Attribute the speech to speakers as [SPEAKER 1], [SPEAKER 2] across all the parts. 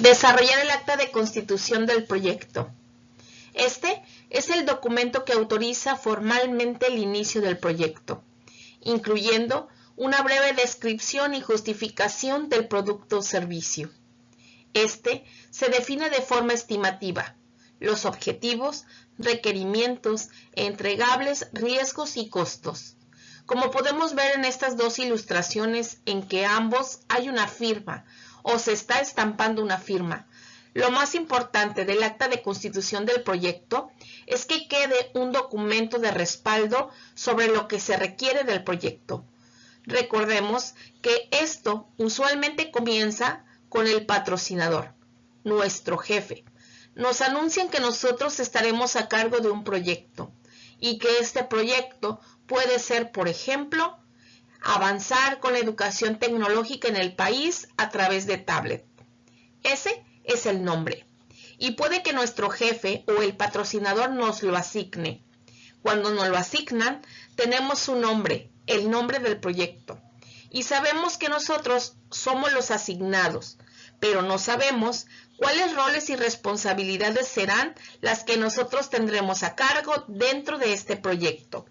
[SPEAKER 1] Desarrollar el acta de constitución del proyecto. Este es el documento que autoriza formalmente el inicio del proyecto, incluyendo una breve descripción y justificación del producto o servicio. Este se define de forma estimativa, los objetivos, requerimientos, entregables, riesgos y costos. Como podemos ver en estas dos ilustraciones en que ambos hay una firma o se está estampando una firma, lo más importante del acta de constitución del proyecto es que quede un documento de respaldo sobre lo que se requiere del proyecto. Recordemos que esto usualmente comienza con el patrocinador, nuestro jefe. Nos anuncian que nosotros estaremos a cargo de un proyecto y que este proyecto puede ser, por ejemplo, avanzar con la educación tecnológica en el país a través de tablet. Ese es el nombre. Y puede que nuestro jefe o el patrocinador nos lo asigne. Cuando nos lo asignan, tenemos su nombre, el nombre del proyecto. Y sabemos que nosotros somos los asignados, pero no sabemos cuáles roles y responsabilidades serán las que nosotros tendremos a cargo dentro de este proyecto.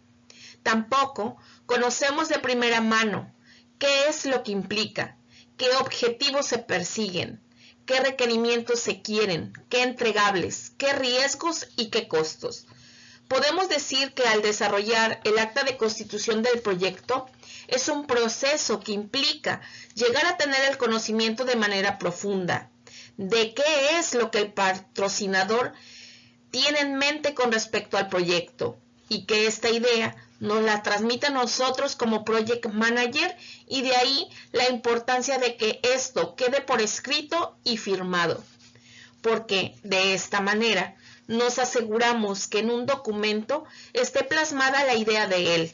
[SPEAKER 1] Tampoco conocemos de primera mano qué es lo que implica, qué objetivos se persiguen, qué requerimientos se quieren, qué entregables, qué riesgos y qué costos. Podemos decir que al desarrollar el acta de constitución del proyecto es un proceso que implica llegar a tener el conocimiento de manera profunda de qué es lo que el patrocinador tiene en mente con respecto al proyecto y que esta idea nos la transmite a nosotros como project manager y de ahí la importancia de que esto quede por escrito y firmado, porque de esta manera nos aseguramos que en un documento esté plasmada la idea de él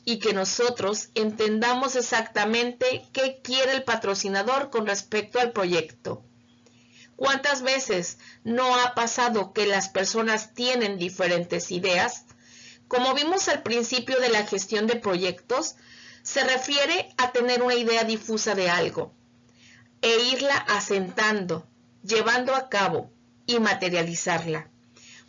[SPEAKER 1] y que nosotros entendamos exactamente qué quiere el patrocinador con respecto al proyecto. ¿Cuántas veces no ha pasado que las personas tienen diferentes ideas? Como vimos al principio de la gestión de proyectos, se refiere a tener una idea difusa de algo e irla asentando, llevando a cabo y materializarla.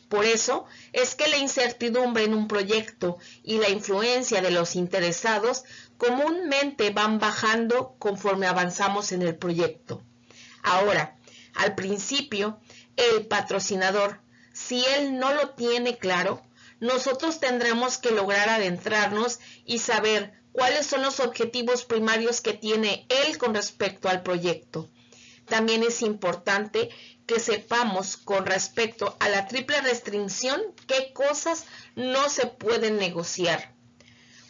[SPEAKER 1] Por eso es que la incertidumbre en un proyecto y la influencia de los interesados comúnmente van bajando conforme avanzamos en el proyecto. Ahora, al principio, el patrocinador, si él no lo tiene claro, nosotros tendremos que lograr adentrarnos y saber cuáles son los objetivos primarios que tiene él con respecto al proyecto. También es importante que sepamos con respecto a la triple restricción qué cosas no se pueden negociar.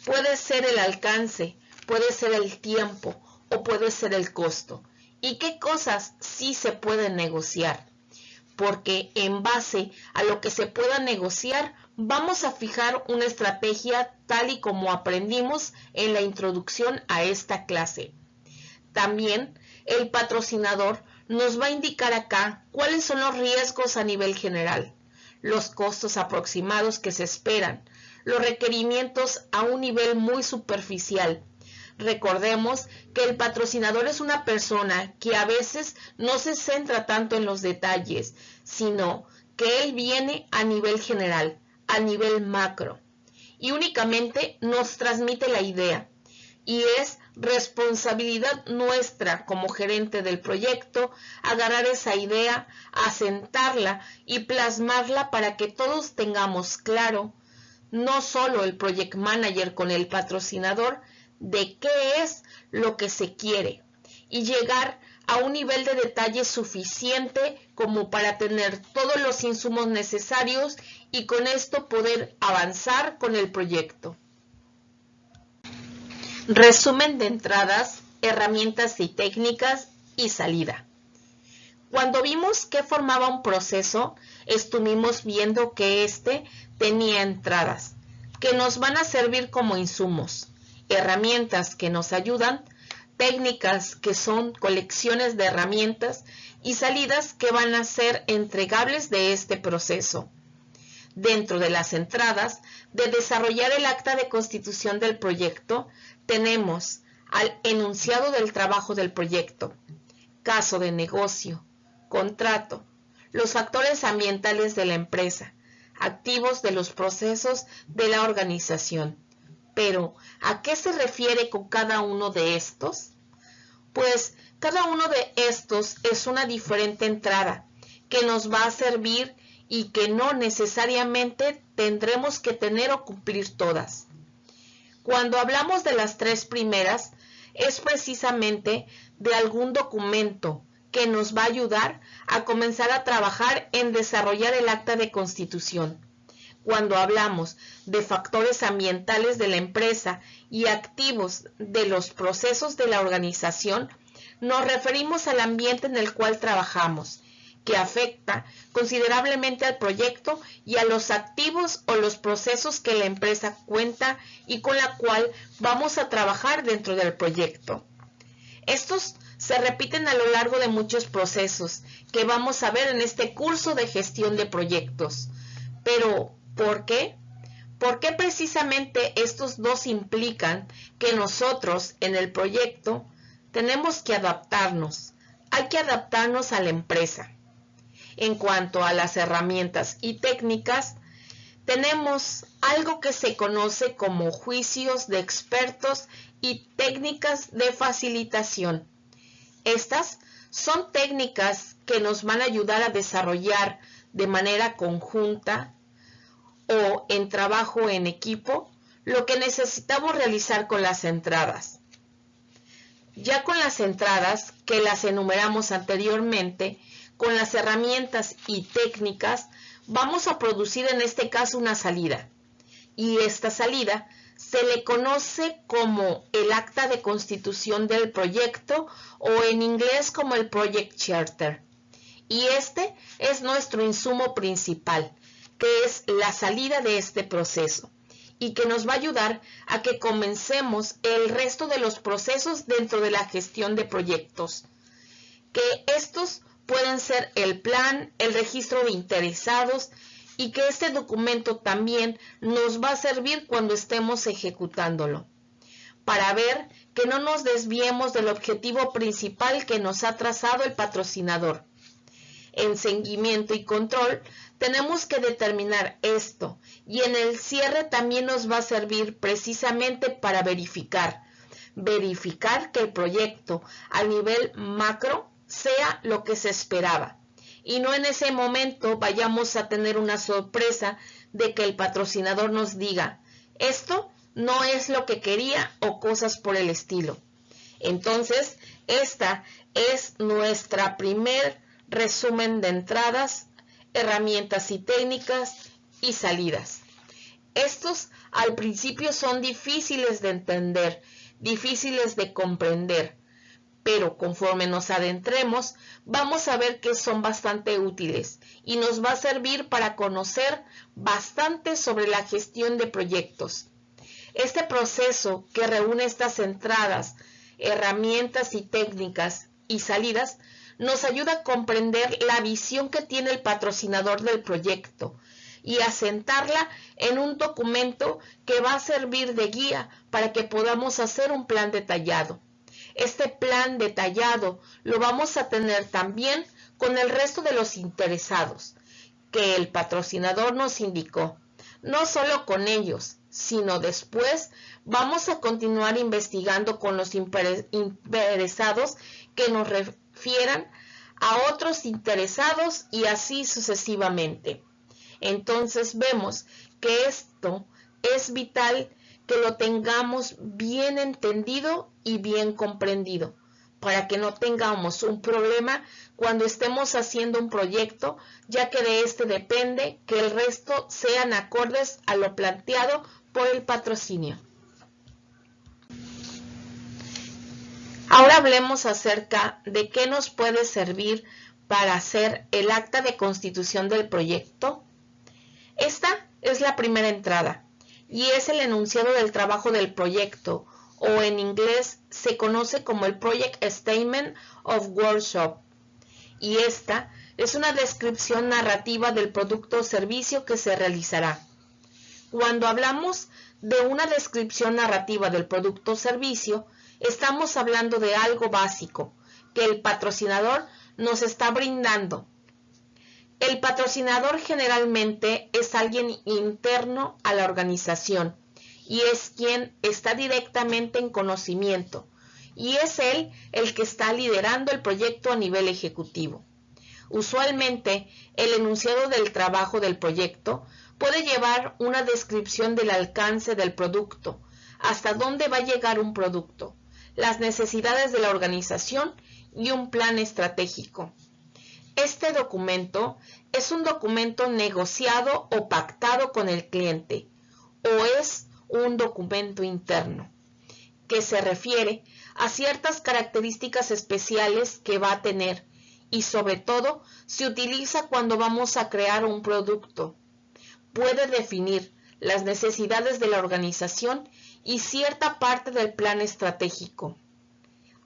[SPEAKER 1] Puede ser el alcance, puede ser el tiempo o puede ser el costo. ¿Y qué cosas sí se pueden negociar? Porque en base a lo que se pueda negociar, vamos a fijar una estrategia tal y como aprendimos en la introducción a esta clase. También el patrocinador nos va a indicar acá cuáles son los riesgos a nivel general, los costos aproximados que se esperan, los requerimientos a un nivel muy superficial. Recordemos que el patrocinador es una persona que a veces no se centra tanto en los detalles, sino que él viene a nivel general, a nivel macro, y únicamente nos transmite la idea. Y es responsabilidad nuestra como gerente del proyecto agarrar esa idea, asentarla y plasmarla para que todos tengamos claro, no solo el project manager con el patrocinador, de qué es lo que se quiere y llegar a un nivel de detalle suficiente como para tener todos los insumos necesarios y con esto poder avanzar con el proyecto. Resumen de entradas, herramientas y técnicas y salida. Cuando vimos que formaba un proceso, estuvimos viendo que este tenía entradas, que nos van a servir como insumos, herramientas que nos ayudan, técnicas que son colecciones de herramientas y salidas que van a ser entregables de este proceso. Dentro de las entradas de desarrollar el acta de constitución del proyecto, tenemos al enunciado del trabajo del proyecto, caso de negocio, contrato, los factores ambientales de la empresa, activos de los procesos de la organización. Pero, ¿a qué se refiere con cada uno de estos? Pues cada uno de estos es una diferente entrada que nos va a servir y que no necesariamente tendremos que tener o cumplir todas. Cuando hablamos de las tres primeras, es precisamente de algún documento que nos va a ayudar a comenzar a trabajar en desarrollar el acta de constitución. Cuando hablamos de factores ambientales de la empresa y activos de los procesos de la organización, nos referimos al ambiente en el cual trabajamos, que afecta considerablemente al proyecto y a los activos o los procesos que la empresa cuenta y con la cual vamos a trabajar dentro del proyecto. Estos se repiten a lo largo de muchos procesos que vamos a ver en este curso de gestión de proyectos. Pero, ¿por qué? ¿Por qué precisamente estos dos implican que nosotros en el proyecto tenemos que adaptarnos? Hay que adaptarnos a la empresa. En cuanto a las herramientas y técnicas, tenemos algo que se conoce como juicios de expertos y técnicas de facilitación. Estas son técnicas que nos van a ayudar a desarrollar de manera conjunta o en trabajo en equipo lo que necesitamos realizar con las entradas. Ya con las entradas, que las enumeramos anteriormente, con las herramientas y técnicas, vamos a producir en este caso una salida. Y esta salida se le conoce como el acta de constitución del proyecto o en inglés como el Project Charter. Y este es nuestro insumo principal, que es la salida de este proceso y que nos va a ayudar a que comencemos el resto de los procesos dentro de la gestión de proyectos. Que estos pueden ser el plan, el registro de interesados y que este documento también nos va a servir cuando estemos ejecutándolo, para ver que no nos desviemos del objetivo principal que nos ha trazado el patrocinador. En seguimiento y control tenemos que determinar esto y en el cierre también nos va a servir precisamente para verificar que el proyecto a nivel macro sea lo que se esperaba y no en ese momento vayamos a tener una sorpresa de que el patrocinador nos diga esto no es lo que quería o cosas por el estilo. Entonces, esta es nuestra primer resumen de entradas, herramientas y técnicas y salidas. Estos al principio son difíciles de entender, difíciles de comprender, pero conforme nos adentremos vamos a ver que son bastante útiles y nos va a servir para conocer bastante sobre la gestión de proyectos. Este proceso que reúne estas entradas, herramientas y técnicas y salidas nos ayuda a comprender la visión que tiene el patrocinador del proyecto y asentarla en un documento que va a servir de guía para que podamos hacer un plan detallado. Este plan detallado lo vamos a tener también con el resto de los interesados que el patrocinador nos indicó. No solo con ellos, sino después vamos a continuar investigando con los interesados que nos refieran a otros interesados y así sucesivamente. Entonces vemos que esto es vital que lo tengamos bien entendido y bien comprendido para que no tengamos un problema cuando estemos haciendo un proyecto, ya que de este depende que el resto sean acordes a lo planteado por el patrocinio. Ahora hablemos acerca de qué nos puede servir para hacer el acta de constitución del proyecto. Esta es la primera entrada y es el enunciado del trabajo del proyecto, o en inglés se conoce como el Project Statement of Workshop. Y esta es una descripción narrativa del producto o servicio que se realizará. Cuando hablamos de una descripción narrativa del producto o servicio, estamos hablando de algo básico que el patrocinador nos está brindando. El patrocinador generalmente es alguien interno a la organización y es quien está directamente en conocimiento, y es él el que está liderando el proyecto a nivel ejecutivo. Usualmente, el enunciado del trabajo del proyecto puede llevar una descripción del alcance del producto, hasta dónde va a llegar un producto, las necesidades de la organización y un plan estratégico. Este documento es un documento negociado o pactado con el cliente, o es un documento interno, que se refiere a ciertas características especiales que va a tener y sobre todo se utiliza cuando vamos a crear un producto. Puede definir las necesidades de la organización y cierta parte del plan estratégico.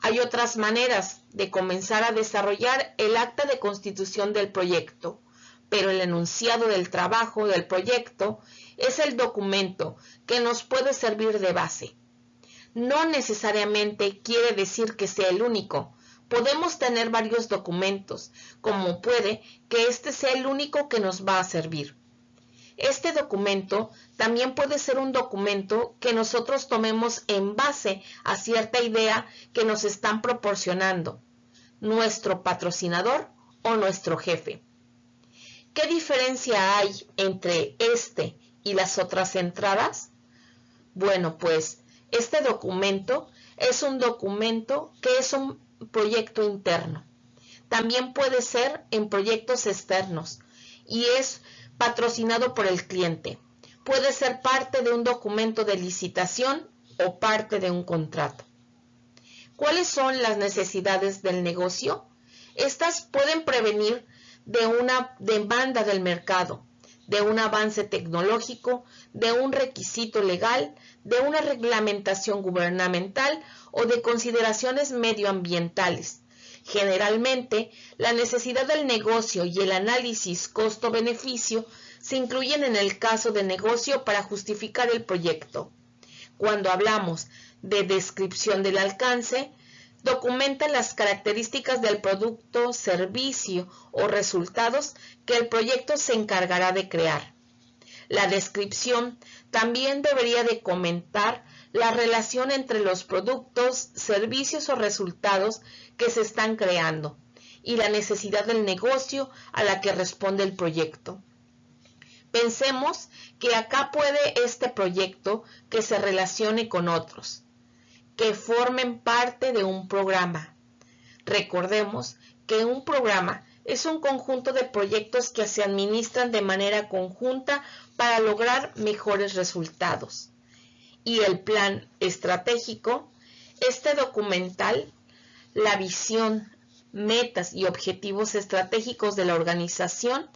[SPEAKER 1] Hay otras maneras de comenzar a desarrollar el acta de constitución del proyecto, pero el enunciado del trabajo del proyecto es el documento que nos puede servir de base. No necesariamente quiere decir que sea el único. Podemos tener varios documentos, como puede que este sea el único que nos va a servir. Este documento también puede ser un documento que nosotros tomemos en base a cierta idea que nos están proporcionando nuestro patrocinador o nuestro jefe. ¿Qué diferencia hay entre este y las otras entradas? Bueno, pues este documento es un documento que es un proyecto interno. También puede ser en proyectos externos y es patrocinado por el cliente. Puede ser parte de un documento de licitación o parte de un contrato. ¿Cuáles son las necesidades del negocio? Estas pueden prevenir de una demanda del mercado, de un avance tecnológico, de un requisito legal, de una reglamentación gubernamental o de consideraciones medioambientales. Generalmente, la necesidad del negocio y el análisis costo-beneficio se incluyen en el caso de negocio para justificar el proyecto. Cuando hablamos de descripción del alcance, documenta las características del producto, servicio o resultados que el proyecto se encargará de crear. La descripción también debería de comentar la relación entre los productos, servicios o resultados que se están creando y la necesidad del negocio a la que responde el proyecto. Pensemos que acá puede este proyecto que se relacione con otros, que formen parte de un programa. Recordemos que un programa es un conjunto de proyectos que se administran de manera conjunta para lograr mejores resultados. Y el plan estratégico, este documental, la visión, metas y objetivos estratégicos de la organización,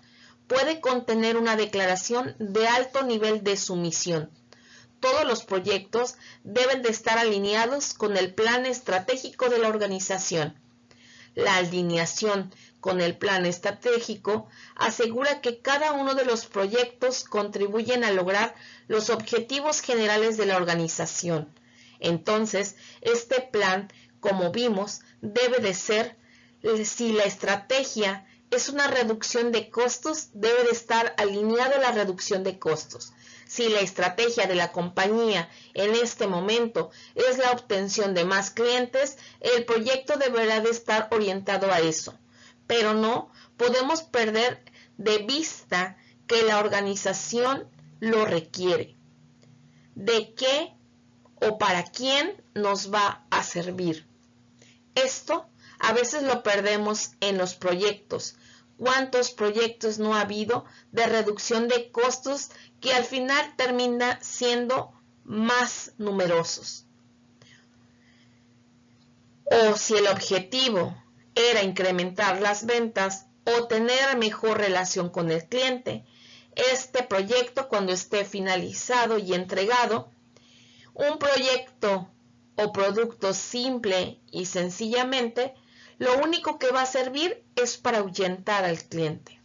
[SPEAKER 1] puede contener una declaración de alto nivel de sumisión. Todos los proyectos deben de estar alineados con el plan estratégico de la organización. La alineación con el plan estratégico asegura que cada uno de los proyectos contribuyen a lograr los objetivos generales de la organización. Entonces, este plan, como vimos, debe de ser, si la estrategia es una reducción de costos, debe de estar alineado a la reducción de costos. Si la estrategia de la compañía en este momento es la obtención de más clientes, el proyecto deberá de estar orientado a eso. Pero no podemos perder de vista que la organización lo requiere. ¿De qué o para quién nos va a servir? Esto a veces lo perdemos en los proyectos. ¿Cuántos proyectos no ha habido de reducción de costos que al final termina siendo más numerosos? O si el objetivo era incrementar las ventas o tener mejor relación con el cliente, este proyecto, cuando esté finalizado y entregado, un proyecto o producto simple y sencillamente, lo único que va a servir es para ahuyentar al cliente.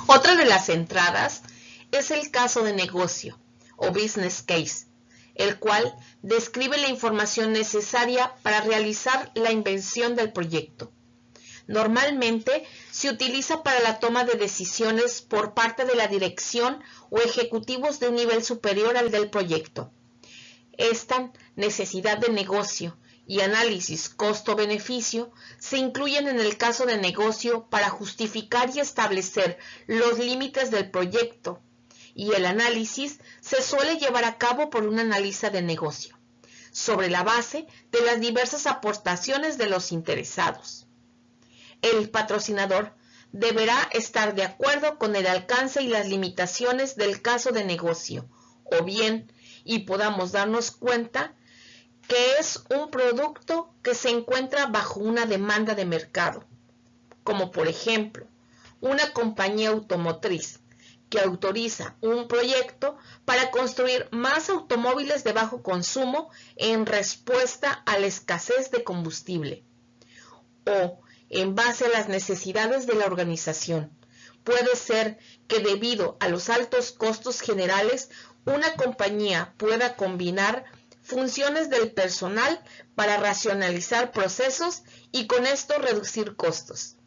[SPEAKER 1] Otra de las entradas es el caso de negocio o business case. el cual describe la información necesaria para realizar la invención del proyecto. Normalmente se utiliza para la toma de decisiones por parte de la dirección o ejecutivos de un nivel superior al del proyecto. Esta necesidad de negocio y análisis costo-beneficio se incluyen en el caso de negocio para justificar y establecer los límites del proyecto, y el análisis se suele llevar a cabo por un analista de negocio, sobre la base de las diversas aportaciones de los interesados. El patrocinador deberá estar de acuerdo con el alcance y las limitaciones del caso de negocio, o bien, y podamos darnos cuenta que es un producto que se encuentra bajo una demanda de mercado, como por ejemplo, una compañía automotriz que autoriza un proyecto para construir más automóviles de bajo consumo en respuesta a la escasez de combustible, o en base a las necesidades de la organización. Puede ser que debido a los altos costos generales, una compañía pueda combinar funciones del personal para racionalizar procesos y con esto reducir costos.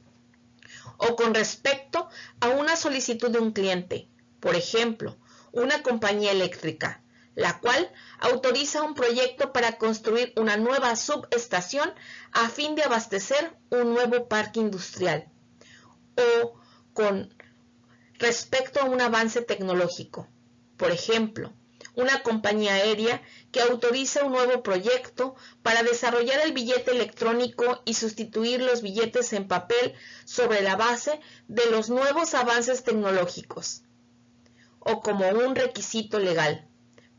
[SPEAKER 1] O con respecto a una solicitud de un cliente, por ejemplo, una compañía eléctrica, la cual autoriza un proyecto para construir una nueva subestación a fin de abastecer un nuevo parque industrial. O con respecto a un avance tecnológico, por ejemplo, una compañía aérea que autoriza un nuevo proyecto para desarrollar el billete electrónico y sustituir los billetes en papel sobre la base de los nuevos avances tecnológicos. O como un requisito legal,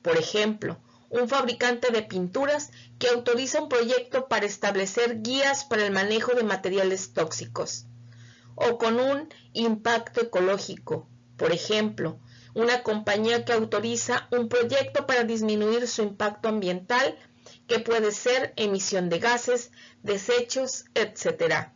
[SPEAKER 1] por ejemplo, un fabricante de pinturas que autoriza un proyecto para establecer guías para el manejo de materiales tóxicos. O con un impacto ecológico, por ejemplo, una compañía que autoriza un proyecto para disminuir su impacto ambiental, que puede ser emisión de gases, desechos, etc.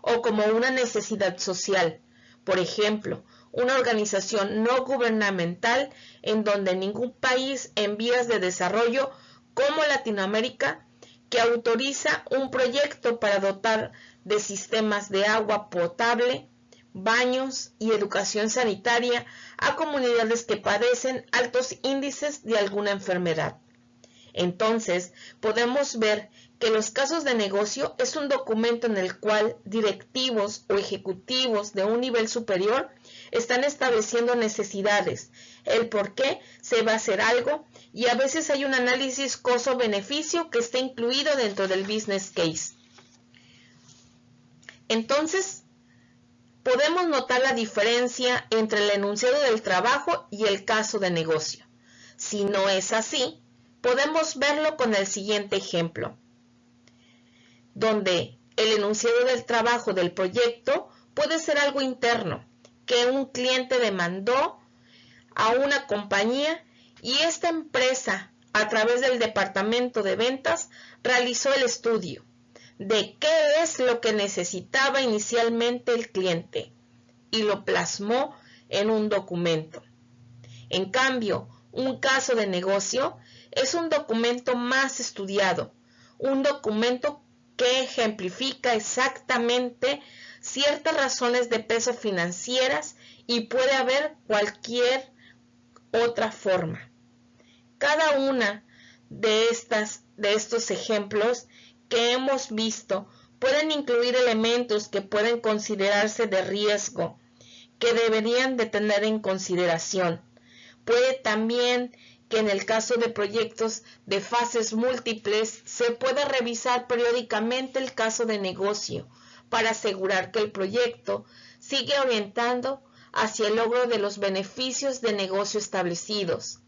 [SPEAKER 1] O como una necesidad social, por ejemplo, una organización no gubernamental en donde ningún país en vías de desarrollo como Latinoamérica que autoriza un proyecto para dotar de sistemas de agua potable, baños y educación sanitaria a comunidades que padecen altos índices de alguna enfermedad. Entonces, podemos ver que los casos de negocio es un documento en el cual directivos o ejecutivos de un nivel superior están estableciendo necesidades, el por qué se va a hacer algo, y a veces hay un análisis costo-beneficio que está incluido dentro del business case. Entonces, podemos notar la diferencia entre el enunciado del trabajo y el caso de negocio. Si no es así, podemos verlo con el siguiente ejemplo, donde el enunciado del trabajo del proyecto puede ser algo interno, que un cliente demandó a una compañía y esta empresa, a través del departamento de ventas, realizó el estudio de qué es lo que necesitaba inicialmente el cliente y lo plasmó en un documento. En cambio, un caso de negocio es un documento más estudiado, un documento que ejemplifica exactamente ciertas razones de peso financieras y puede haber cualquier otra forma. Cada una de estos ejemplos que hemos visto pueden incluir elementos que pueden considerarse de riesgo, que deberían de tener en consideración. Puede también que en el caso de proyectos de fases múltiples se pueda revisar periódicamente el caso de negocio para asegurar que el proyecto sigue orientando hacia el logro de los beneficios de negocio establecidos.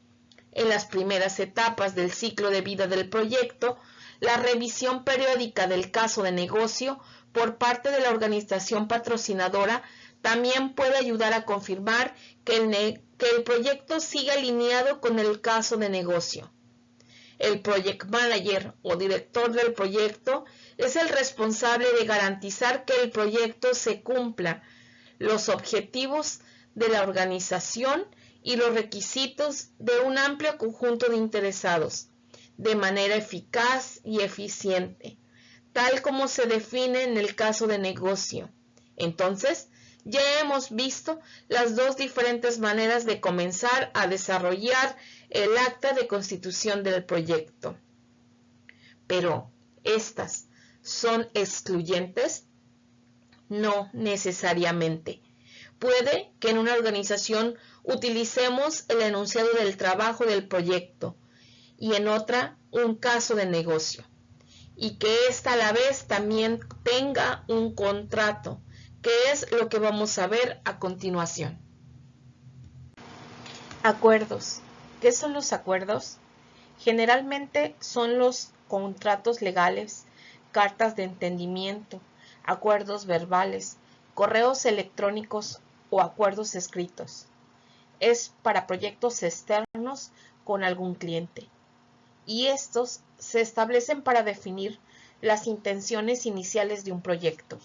[SPEAKER 1] En las primeras etapas del ciclo de vida del proyecto, la revisión periódica del caso de negocio por parte de la organización patrocinadora también puede ayudar a confirmar que el proyecto siga alineado con el caso de negocio. El project manager o director del proyecto es el responsable de garantizar que el proyecto se cumpla los objetivos de la organización y los requisitos de un amplio conjunto de interesados, de manera eficaz y eficiente, tal como se define en el caso de negocio. Entonces, ya hemos visto las dos diferentes maneras de comenzar a desarrollar el acta de constitución del proyecto. Pero, ¿estas son excluyentes? No necesariamente. Puede que en una organización utilicemos el enunciado del trabajo del proyecto y en otra un caso de negocio, y que ésta a la vez también tenga un contrato, que es lo que vamos a ver a continuación. Acuerdos. ¿Qué son los acuerdos? Generalmente son los contratos legales, cartas de entendimiento, acuerdos verbales, correos electrónicos o acuerdos escritos. Es para proyectos externos con algún cliente. Y estos se establecen para definir las intenciones iniciales de un proyecto.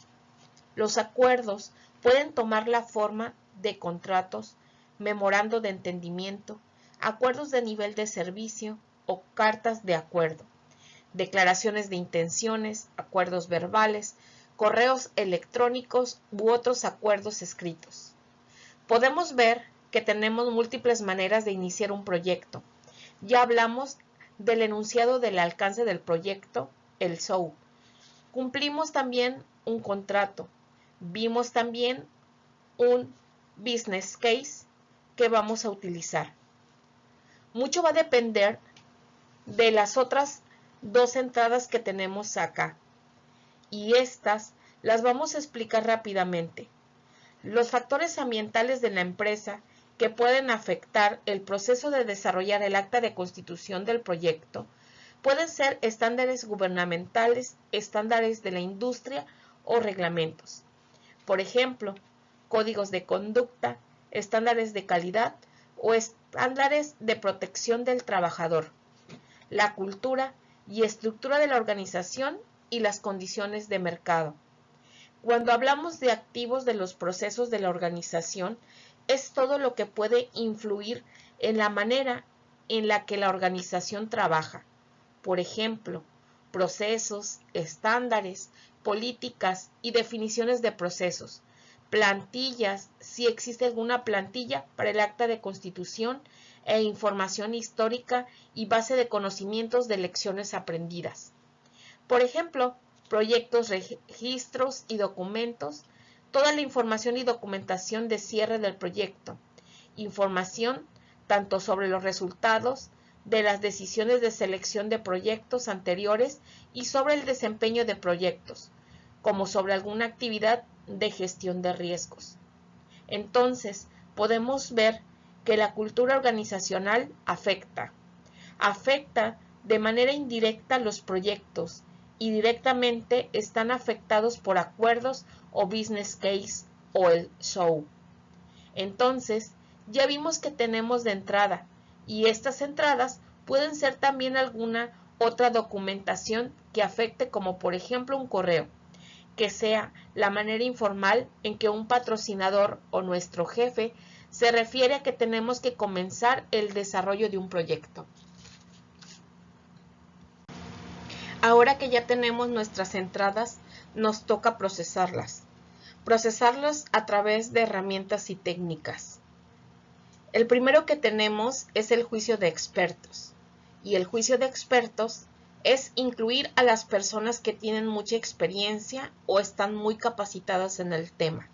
[SPEAKER 1] Los acuerdos pueden tomar la forma de contratos, memorando de entendimiento, acuerdos de nivel de servicio o cartas de acuerdo, declaraciones de intenciones, acuerdos verbales, correos electrónicos u otros acuerdos escritos. Podemos ver que tenemos múltiples maneras de iniciar un proyecto. Ya hablamos del enunciado del alcance del proyecto, el SOW. Cumplimos también un contrato. Vimos también un business case que vamos a utilizar. Mucho va a depender de las otras dos entradas que tenemos acá. Y estas las vamos a explicar rápidamente. Los factores ambientales de la empresa que pueden afectar el proceso de desarrollar el acta de constitución del proyecto pueden ser estándares gubernamentales, estándares de la industria o reglamentos. Por ejemplo, códigos de conducta, estándares de calidad o estándares de protección del trabajador, la cultura y estructura de la organización y las condiciones de mercado. Cuando hablamos de activos de los procesos de la organización, es todo lo que puede influir en la manera en la que la organización trabaja. Por ejemplo, procesos, estándares, políticas y definiciones de procesos, plantillas, si existe alguna plantilla para el acta de constitución, e información histórica y base de conocimientos de lecciones aprendidas. Por ejemplo, proyectos, registros y documentos, toda la información y documentación de cierre del proyecto, información tanto sobre los resultados de las decisiones de selección de proyectos anteriores y sobre el desempeño de proyectos, como sobre alguna actividad de gestión de riesgos. Entonces, podemos ver que la cultura organizacional afecta de manera indirecta los proyectos y directamente están afectados por acuerdos o business case o el SOW. Entonces, ya vimos que tenemos de entrada y estas entradas pueden ser también alguna otra documentación que afecte, como por ejemplo un correo, que sea la manera informal en que un patrocinador o nuestro jefe se refiere a que tenemos que comenzar el desarrollo de un proyecto. Ahora que ya tenemos nuestras entradas, nos toca procesarlas. Procesarlas a través de herramientas y técnicas. El primero que tenemos es el juicio de expertos. Y el juicio de expertos es incluir a las personas que tienen mucha experiencia o están muy capacitadas en el tema.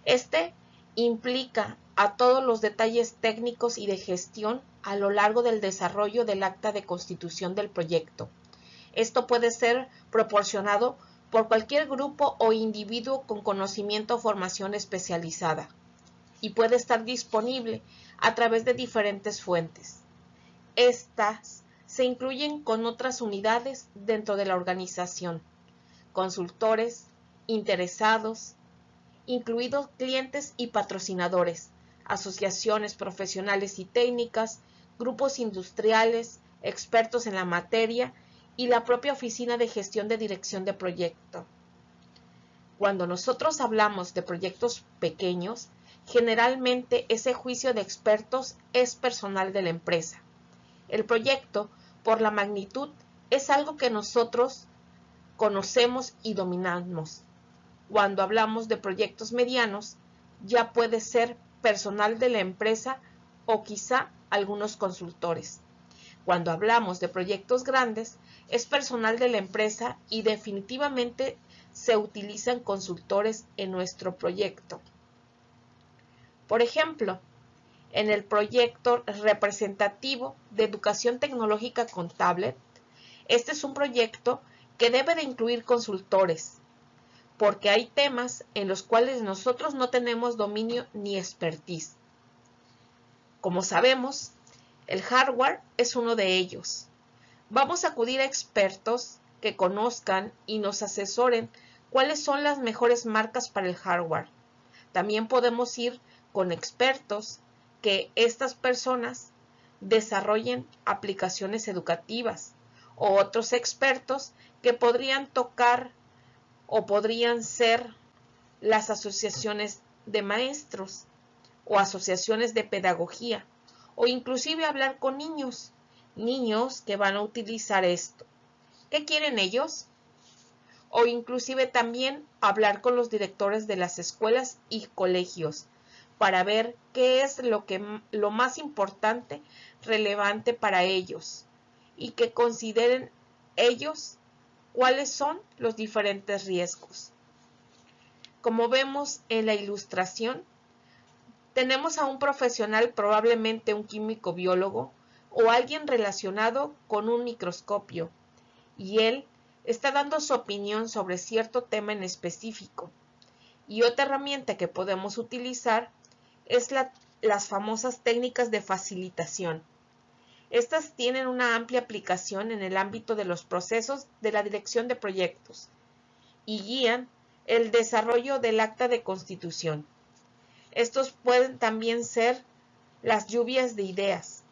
[SPEAKER 1] Este implica a todos los detalles técnicos y de gestión a lo largo del desarrollo del acta de constitución del proyecto. Esto puede ser proporcionado por cualquier grupo o individuo con conocimiento o formación especializada y puede estar disponible a través de diferentes fuentes. Estas se incluyen con otras unidades dentro de la organización, consultores, interesados, incluidos clientes y patrocinadores, asociaciones profesionales y técnicas, grupos industriales, expertos en la materia y la propia oficina de gestión de dirección de proyecto. Cuando nosotros hablamos de proyectos pequeños, Generalmente ese juicio de expertos es personal de la empresa. El proyecto, por la magnitud, es algo que nosotros conocemos y dominamos. Cuando hablamos de proyectos medianos, ya puede ser personal de la empresa o quizá algunos consultores. Cuando hablamos de proyectos grandes, es personal de la empresa y definitivamente se utilizan consultores en nuestro proyecto. Por ejemplo, en el proyecto representativo de educación tecnológica con tablet, este es un proyecto que debe de incluir consultores, porque hay temas en los cuales nosotros no tenemos dominio ni expertise. Como sabemos, el hardware es uno de ellos. Vamos a acudir a expertos que conozcan y nos asesoren cuáles son las mejores marcas para el hardware. También podemos ir con expertos que estas personas desarrollen aplicaciones educativas o otros expertos que podrían tocar o podrían ser las asociaciones de maestros o asociaciones de pedagogía o inclusive hablar con niños que van a utilizar esto. ¿Qué quieren ellos? O inclusive también hablar con los directores de las escuelas y colegios para ver qué es lo más importante, relevante para ellos y que consideren ellos cuáles son los diferentes riesgos. Como vemos en la ilustración, tenemos a un profesional, probablemente un químico biólogo o alguien relacionado con un microscopio, y él está dando su opinión sobre cierto tema en específico. Y otra herramienta que podemos utilizar es las famosas técnicas de facilitación. Estas tienen una amplia aplicación en el ámbito de los procesos de la dirección de proyectos y guían el desarrollo del acta de constitución. Estos pueden también ser las lluvias de ideas.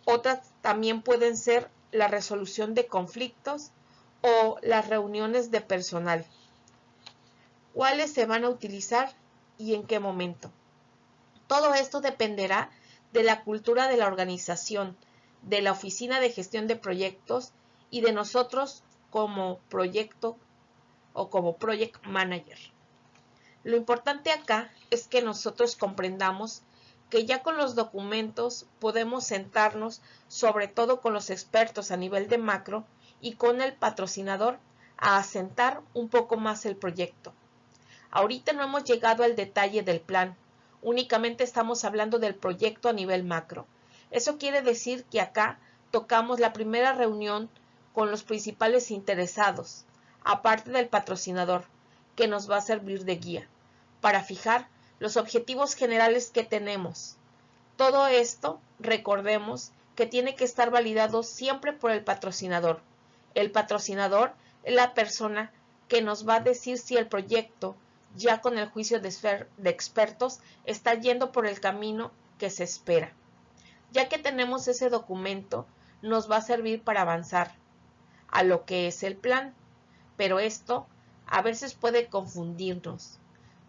[SPEAKER 1] Otras también pueden ser la resolución de conflictos o las reuniones de personal. ¿Cuáles se van a utilizar y en qué momento? Todo esto dependerá de la cultura de la organización, de la oficina de gestión de proyectos y de nosotros como proyecto o como project manager. Lo importante acá es que nosotros comprendamos que ya con los documentos podemos sentarnos, sobre todo con los expertos a nivel de macro y con el patrocinador, a asentar un poco más el proyecto. Ahorita no hemos llegado al detalle del plan, únicamente estamos hablando del proyecto a nivel macro. Eso quiere decir que acá tocamos la primera reunión con los principales interesados, aparte del patrocinador, que nos va a servir de guía, para fijar los objetivos generales que tenemos. Todo esto, recordemos, que tiene que estar validado siempre por el patrocinador. El patrocinador es la persona que nos va a decir si el proyecto, ya con el juicio de expertos, está yendo por el camino que se espera. Ya que tenemos ese documento, nos va a servir para avanzar a lo que es el plan. Pero esto a veces puede confundirnos,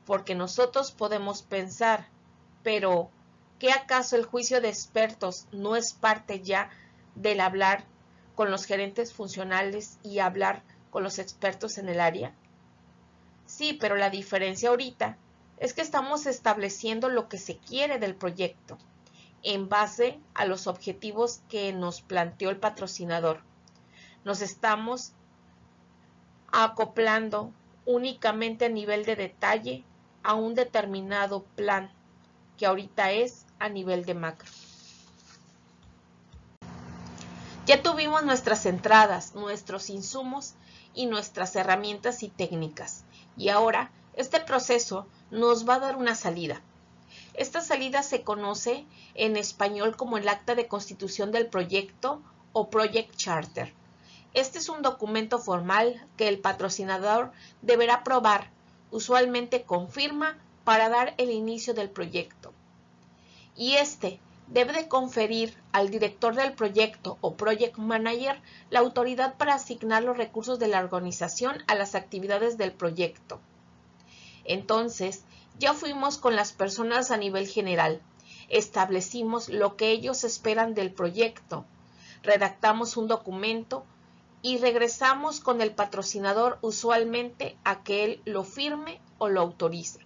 [SPEAKER 1] porque nosotros podemos pensar, pero ¿qué acaso el juicio de expertos no es parte ya del hablar con los gerentes funcionales y hablar con los expertos en el área? Sí, pero la diferencia ahorita es que estamos estableciendo lo que se quiere del proyecto en base a los objetivos que nos planteó el patrocinador. Nos estamos acoplando únicamente a nivel de detalle a un determinado plan que ahorita es a nivel de macro. Ya tuvimos nuestras entradas, nuestros insumos y nuestras herramientas y técnicas. Y ahora este proceso nos va a dar una salida. Esta salida se conoce en español como el acta de constitución del proyecto o Project Charter. Este es un documento formal que el patrocinador deberá aprobar, usualmente con firma, para dar el inicio del proyecto. Y este debe de conferir al director del proyecto o Project Manager la autoridad para asignar los recursos de la organización a las actividades del proyecto. Entonces, Ya fuimos con las personas a nivel general, establecimos lo que ellos esperan del proyecto, redactamos un documento y regresamos con el patrocinador usualmente a que él lo firme o lo autorice.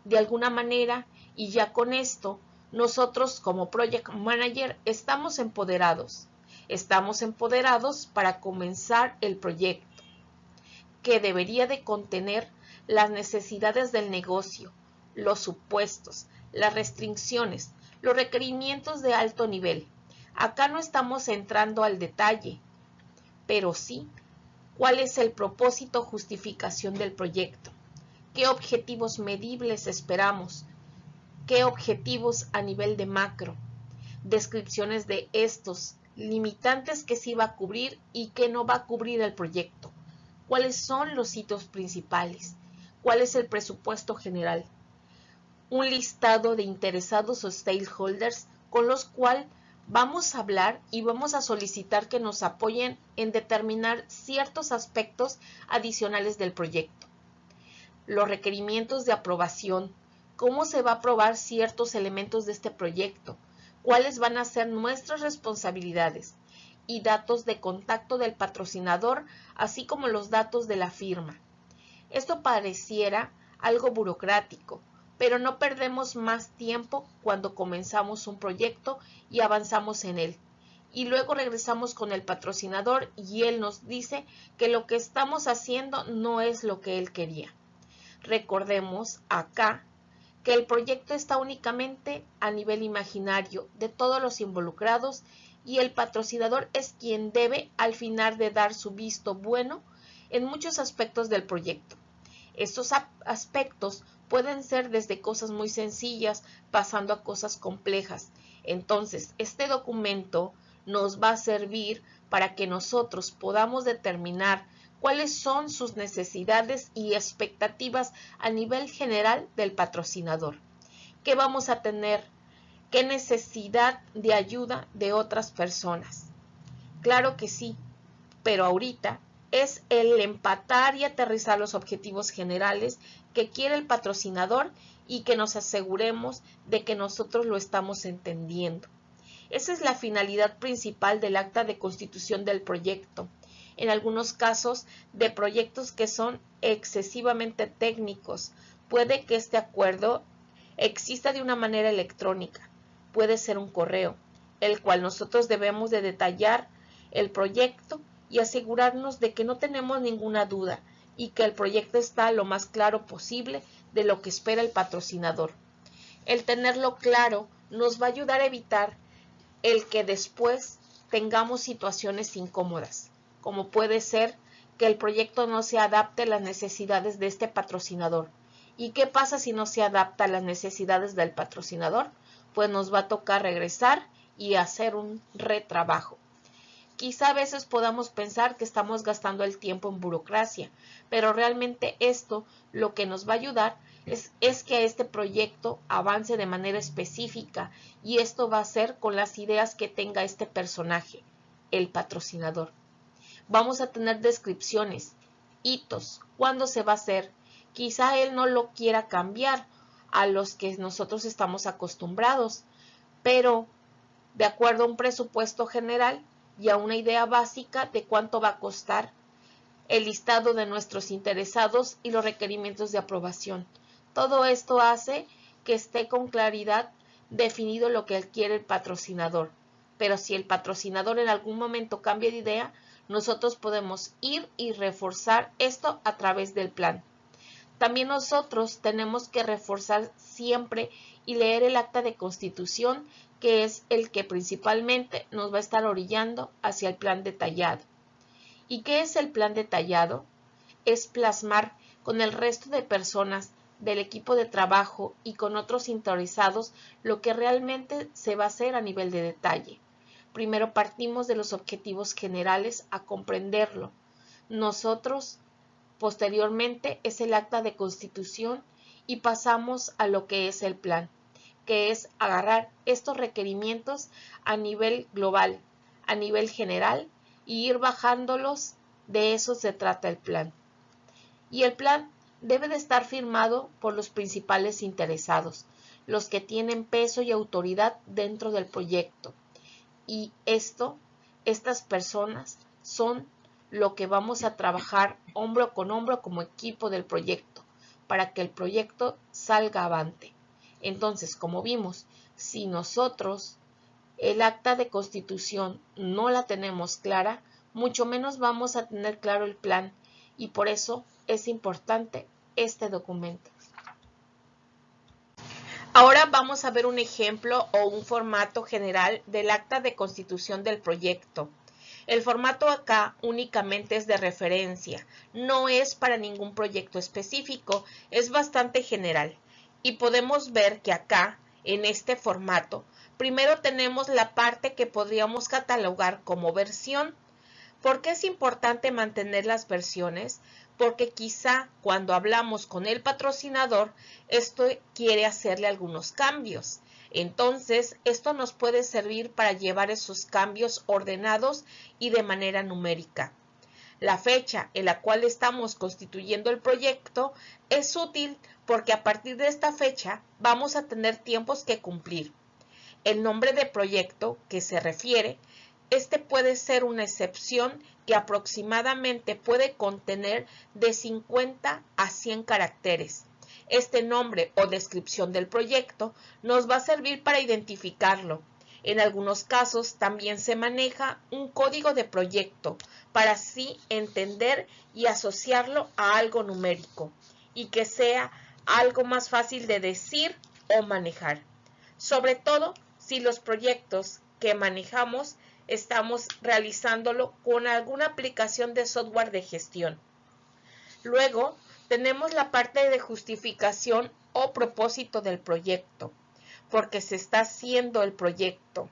[SPEAKER 1] De alguna manera, y ya con esto, nosotros como Project Manager estamos empoderados para comenzar el proyecto, que debería de contener las necesidades del negocio, los supuestos, las restricciones, los requerimientos de alto nivel. Acá no estamos entrando al detalle, pero sí cuál es el propósito o justificación del proyecto, qué objetivos medibles esperamos, qué objetivos a nivel de macro, descripciones de estos, limitantes que sí va a cubrir y que no va a cubrir el proyecto, cuáles son los hitos principales, cuál es el presupuesto general, un listado de interesados o stakeholders con los cuales vamos a hablar y vamos a solicitar que nos apoyen en determinar ciertos aspectos adicionales del proyecto. Los requerimientos de aprobación, cómo se va a aprobar ciertos elementos de este proyecto, cuáles van a ser nuestras responsabilidades y datos de contacto del patrocinador, así como los datos de la firma. Esto pareciera algo burocrático, pero no perdemos más tiempo cuando comenzamos un proyecto y avanzamos en él. Y luego regresamos con el patrocinador y él nos dice que lo que estamos haciendo no es lo que él quería. Recordemos acá que el proyecto está únicamente a nivel imaginario de todos los involucrados y el patrocinador es quien debe al final de dar su visto bueno en muchos aspectos del proyecto. Estos aspectos pueden ser desde cosas muy sencillas pasando a cosas complejas. Entonces, este documento nos va a servir para que nosotros podamos determinar cuáles son sus necesidades y expectativas a nivel general del patrocinador. ¿Qué vamos a tener? ¿Qué necesidad de ayuda de otras personas? Claro que sí, pero ahorita es el empatar y aterrizar los objetivos generales que quiere el patrocinador y que nos aseguremos de que nosotros lo estamos entendiendo. Esa es la finalidad principal del acta de constitución del proyecto. En algunos casos de proyectos que son excesivamente técnicos, puede que este acuerdo exista de una manera electrónica, puede ser un correo, el cual nosotros debemos de detallar el proyecto y asegurarnos de que no tenemos ninguna duda y que el proyecto está lo más claro posible de lo que espera el patrocinador. El tenerlo claro nos va a ayudar a evitar el que después tengamos situaciones incómodas, como puede ser que el proyecto no se adapte a las necesidades de este patrocinador. ¿Y qué pasa si no se adapta a las necesidades del patrocinador? Pues nos va a tocar regresar y hacer un retrabajo. Quizá a veces podamos pensar que estamos gastando el tiempo en burocracia, pero realmente esto lo que nos va a ayudar es que este proyecto avance de manera específica y esto va a ser con las ideas que tenga este personaje, el patrocinador. Vamos a tener descripciones, hitos, cuándo se va a hacer. Quizá él no lo quiera cambiar a los que nosotros estamos acostumbrados, pero de acuerdo a un presupuesto general y a una idea básica de cuánto va a costar, el listado de nuestros interesados y los requerimientos de aprobación. Todo esto hace que esté con claridad definido lo que quiere el patrocinador. Pero si el patrocinador en algún momento cambia de idea, nosotros podemos ir y reforzar esto a través del plan. También nosotros tenemos que reforzar siempre y leer el acta de constitución, que es el que principalmente nos va a estar orillando hacia el plan detallado. ¿Y qué es el plan detallado? Es plasmar con el resto de personas del equipo de trabajo y con otros interesados lo que realmente se va a hacer a nivel de detalle. Primero partimos de los objetivos generales a comprenderlo. Nosotros posteriormente es el acta de constitución y pasamos a lo que es el plan, que es agarrar estos requerimientos a nivel global, a nivel general y ir bajándolos. De eso se trata el plan. Y el plan debe de estar firmado por los principales interesados, los que tienen peso y autoridad dentro del proyecto. Y estas personas son lo que vamos a trabajar hombro con hombro como equipo del proyecto, para que el proyecto salga avante. Entonces, como vimos, si nosotros el acta de constitución no la tenemos clara, mucho menos vamos a tener claro el plan, y por eso es importante este documento. Ahora vamos a ver un ejemplo o un formato general del acta de constitución del proyecto. El formato acá únicamente es de referencia, no es para ningún proyecto específico, es bastante general. Y podemos ver que acá, en este formato, primero tenemos la parte que podríamos catalogar como versión. ¿Por qué es importante mantener las versiones? Porque quizá cuando hablamos con el patrocinador, esto quiere hacerle algunos cambios. Entonces, esto nos puede servir para llevar esos cambios ordenados y de manera numérica. La fecha en la cual estamos constituyendo el proyecto es útil porque a partir de esta fecha vamos a tener tiempos que cumplir. El nombre de proyecto que se refiere, este puede ser una excepción que aproximadamente puede contener de 50 a 100 caracteres. Este nombre o descripción del proyecto nos va a servir para identificarlo. En algunos casos también se maneja un código de proyecto para así entender y asociarlo a algo numérico y que sea algo más fácil de decir o manejar. Sobre todo si los proyectos que manejamos estamos realizándolo con alguna aplicación de software de gestión. Luego tenemos la parte de justificación o propósito del proyecto, porque se está haciendo el proyecto.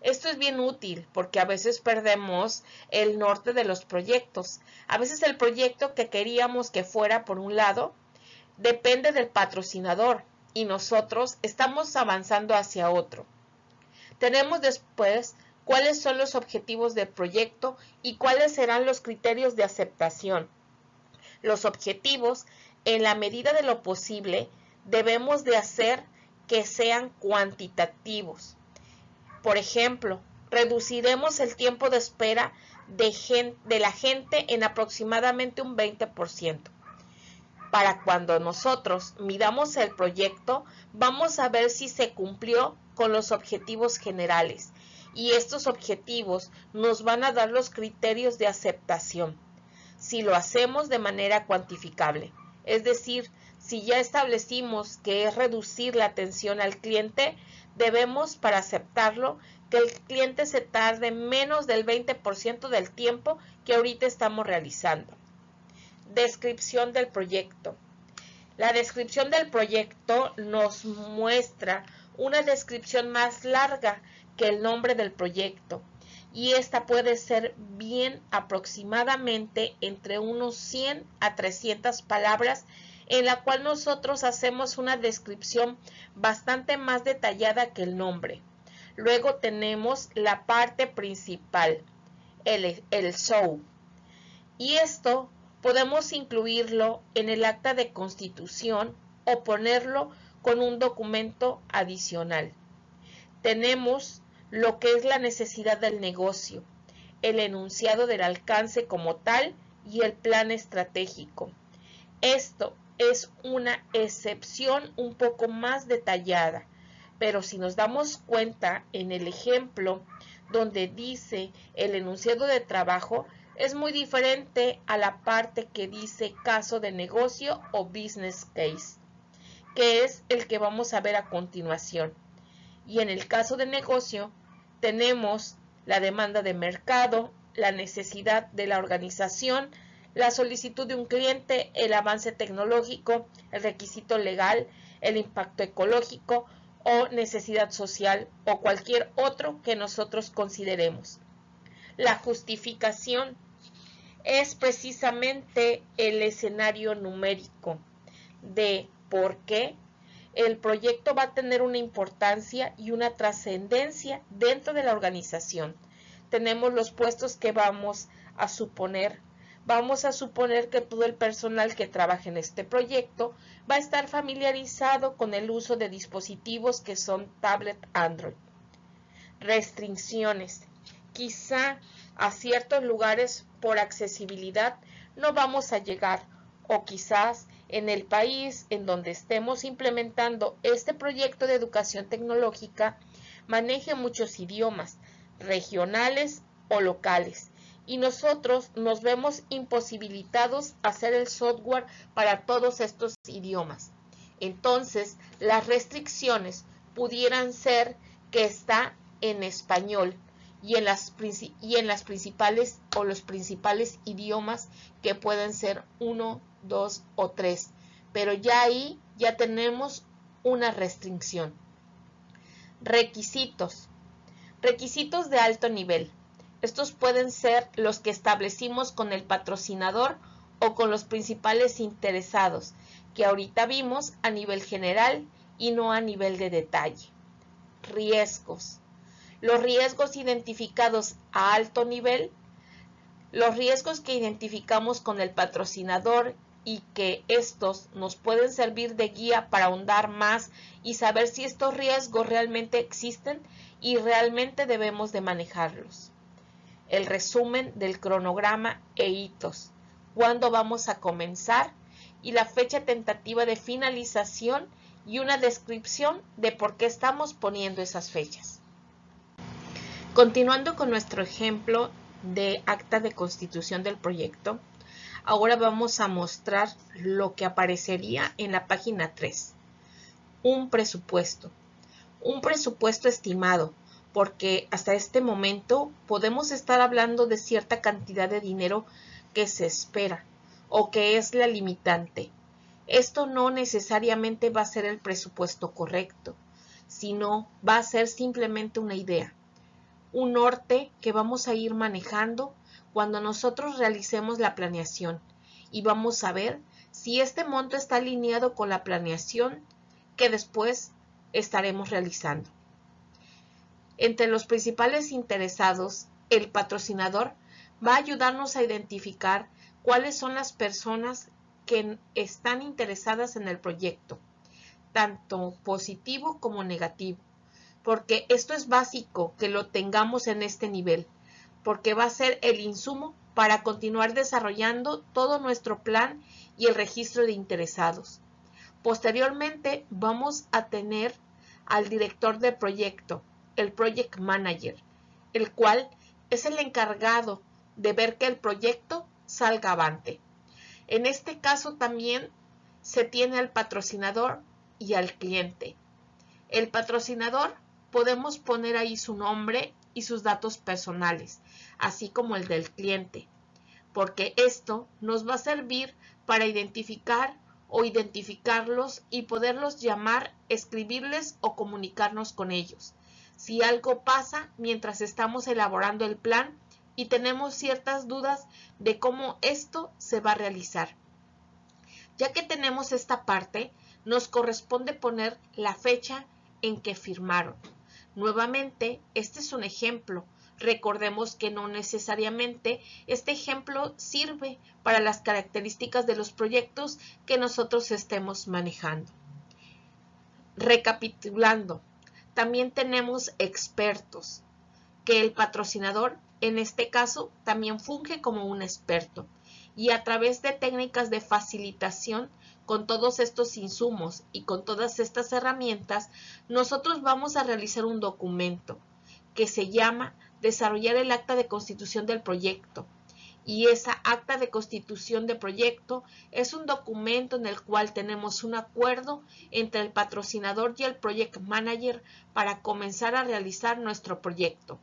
[SPEAKER 1] Esto es bien útil porque a veces perdemos el norte de los proyectos. A veces el proyecto que queríamos que fuera por un lado depende del patrocinador y nosotros estamos avanzando hacia otro. Tenemos después cuáles son los objetivos del proyecto y cuáles serán los criterios de aceptación. Los objetivos, en la medida de lo posible, debemos de hacer que sean cuantitativos. Por ejemplo, reduciremos el tiempo de espera de la gente en aproximadamente un 20%. Para cuando nosotros midamos el proyecto, vamos a ver si se cumplió con los objetivos generales. Y estos objetivos nos van a dar los criterios de aceptación, si lo hacemos de manera cuantificable. Es decir, si ya establecimos que es reducir la atención al cliente, debemos, para aceptarlo, que el cliente se tarde menos del 20% del tiempo que ahorita estamos realizando. Descripción del proyecto. La descripción del proyecto nos muestra una descripción más larga que el nombre del proyecto, y esta puede ser bien aproximadamente entre unos 100 a 300 palabras, en la cual nosotros hacemos una descripción bastante más detallada que el nombre. Luego tenemos la parte principal, el show, y esto podemos incluirlo en el acta de constitución o ponerlo con un documento adicional. Tenemos lo que es la necesidad del negocio, el enunciado del alcance como tal y el plan estratégico. Esto es una excepción un poco más detallada, pero si nos damos cuenta en el ejemplo donde dice el enunciado de trabajo, es muy diferente a la parte que dice caso de negocio o business case, que es el que vamos a ver a continuación. Y en el caso de negocio tenemos la demanda de mercado, la necesidad de la organización, la solicitud de un cliente, el avance tecnológico, el requisito legal, el impacto ecológico o necesidad social o cualquier otro que nosotros consideremos. La justificación es precisamente el escenario numérico de por qué el proyecto va a tener una importancia y una trascendencia dentro de la organización. Tenemos los puestos que vamos a suponer Vamos a suponer que todo el personal que trabaja en este proyecto va a estar familiarizado con el uso de dispositivos que son tablet Android. Restricciones. Quizá a ciertos lugares por accesibilidad no vamos a llegar, o quizás en el país en donde estemos implementando este proyecto de educación tecnológica maneje muchos idiomas, regionales o locales, y nosotros nos vemos imposibilitados a hacer el software para todos estos idiomas. Entonces, las restricciones pudieran ser que está en español y en las principales o los principales idiomas, que pueden ser 1, 2 o 3, pero ya ahí ya tenemos una restricción. Requisitos. Requisitos de alto nivel. Estos pueden ser los que establecimos con el patrocinador o con los principales interesados, que ahorita vimos a nivel general y no a nivel de detalle. Riesgos. Los riesgos identificados a alto nivel, los riesgos que identificamos con el patrocinador y que estos nos pueden servir de guía para ahondar más y saber si estos riesgos realmente existen y realmente debemos de manejarlos. El resumen del cronograma e hitos, cuándo vamos a comenzar y la fecha tentativa de finalización y una descripción de por qué estamos poniendo esas fechas. Continuando con nuestro ejemplo de acta de constitución del proyecto, ahora vamos a mostrar lo que aparecería en la página 3. Un presupuesto. Un presupuesto estimado, porque hasta este momento podemos estar hablando de cierta cantidad de dinero que se espera o que es la limitante. Esto no necesariamente va a ser el presupuesto correcto, sino va a ser simplemente una idea, un norte que vamos a ir manejando cuando nosotros realicemos la planeación, y vamos a ver si este monto está alineado con la planeación que después estaremos realizando. Entre los principales interesados, el patrocinador va a ayudarnos a identificar cuáles son las personas que están interesadas en el proyecto, tanto positivo como negativo, porque esto es básico que lo tengamos en este nivel, porque va a ser el insumo para continuar desarrollando todo nuestro plan y el registro de interesados. Posteriormente vamos a tener al director del proyecto, el Project Manager, el cual es el encargado de ver que el proyecto salga avante. En este caso también se tiene al patrocinador y al cliente. El patrocinador podemos poner ahí su nombre y sus datos personales, así como el del cliente, porque esto nos va a servir para identificar o identificarlos y poderlos llamar, escribirles o comunicarnos con ellos. Si algo pasa mientras estamos elaborando el plan y tenemos ciertas dudas de cómo esto se va a realizar. Ya que tenemos esta parte, nos corresponde poner la fecha en que firmaron. Nuevamente, este es un ejemplo. Recordemos que no necesariamente este ejemplo sirve para las características de los proyectos que nosotros estemos manejando. Recapitulando, también tenemos expertos, que el patrocinador en este caso también funge como un experto, y a través de técnicas de facilitación con todos estos insumos y con todas estas herramientas, nosotros vamos a realizar un documento que se llama desarrollar el acta de constitución del proyecto. Y esa acta de constitución de proyecto es un documento en el cual tenemos un acuerdo entre el patrocinador y el project manager para comenzar a realizar nuestro proyecto.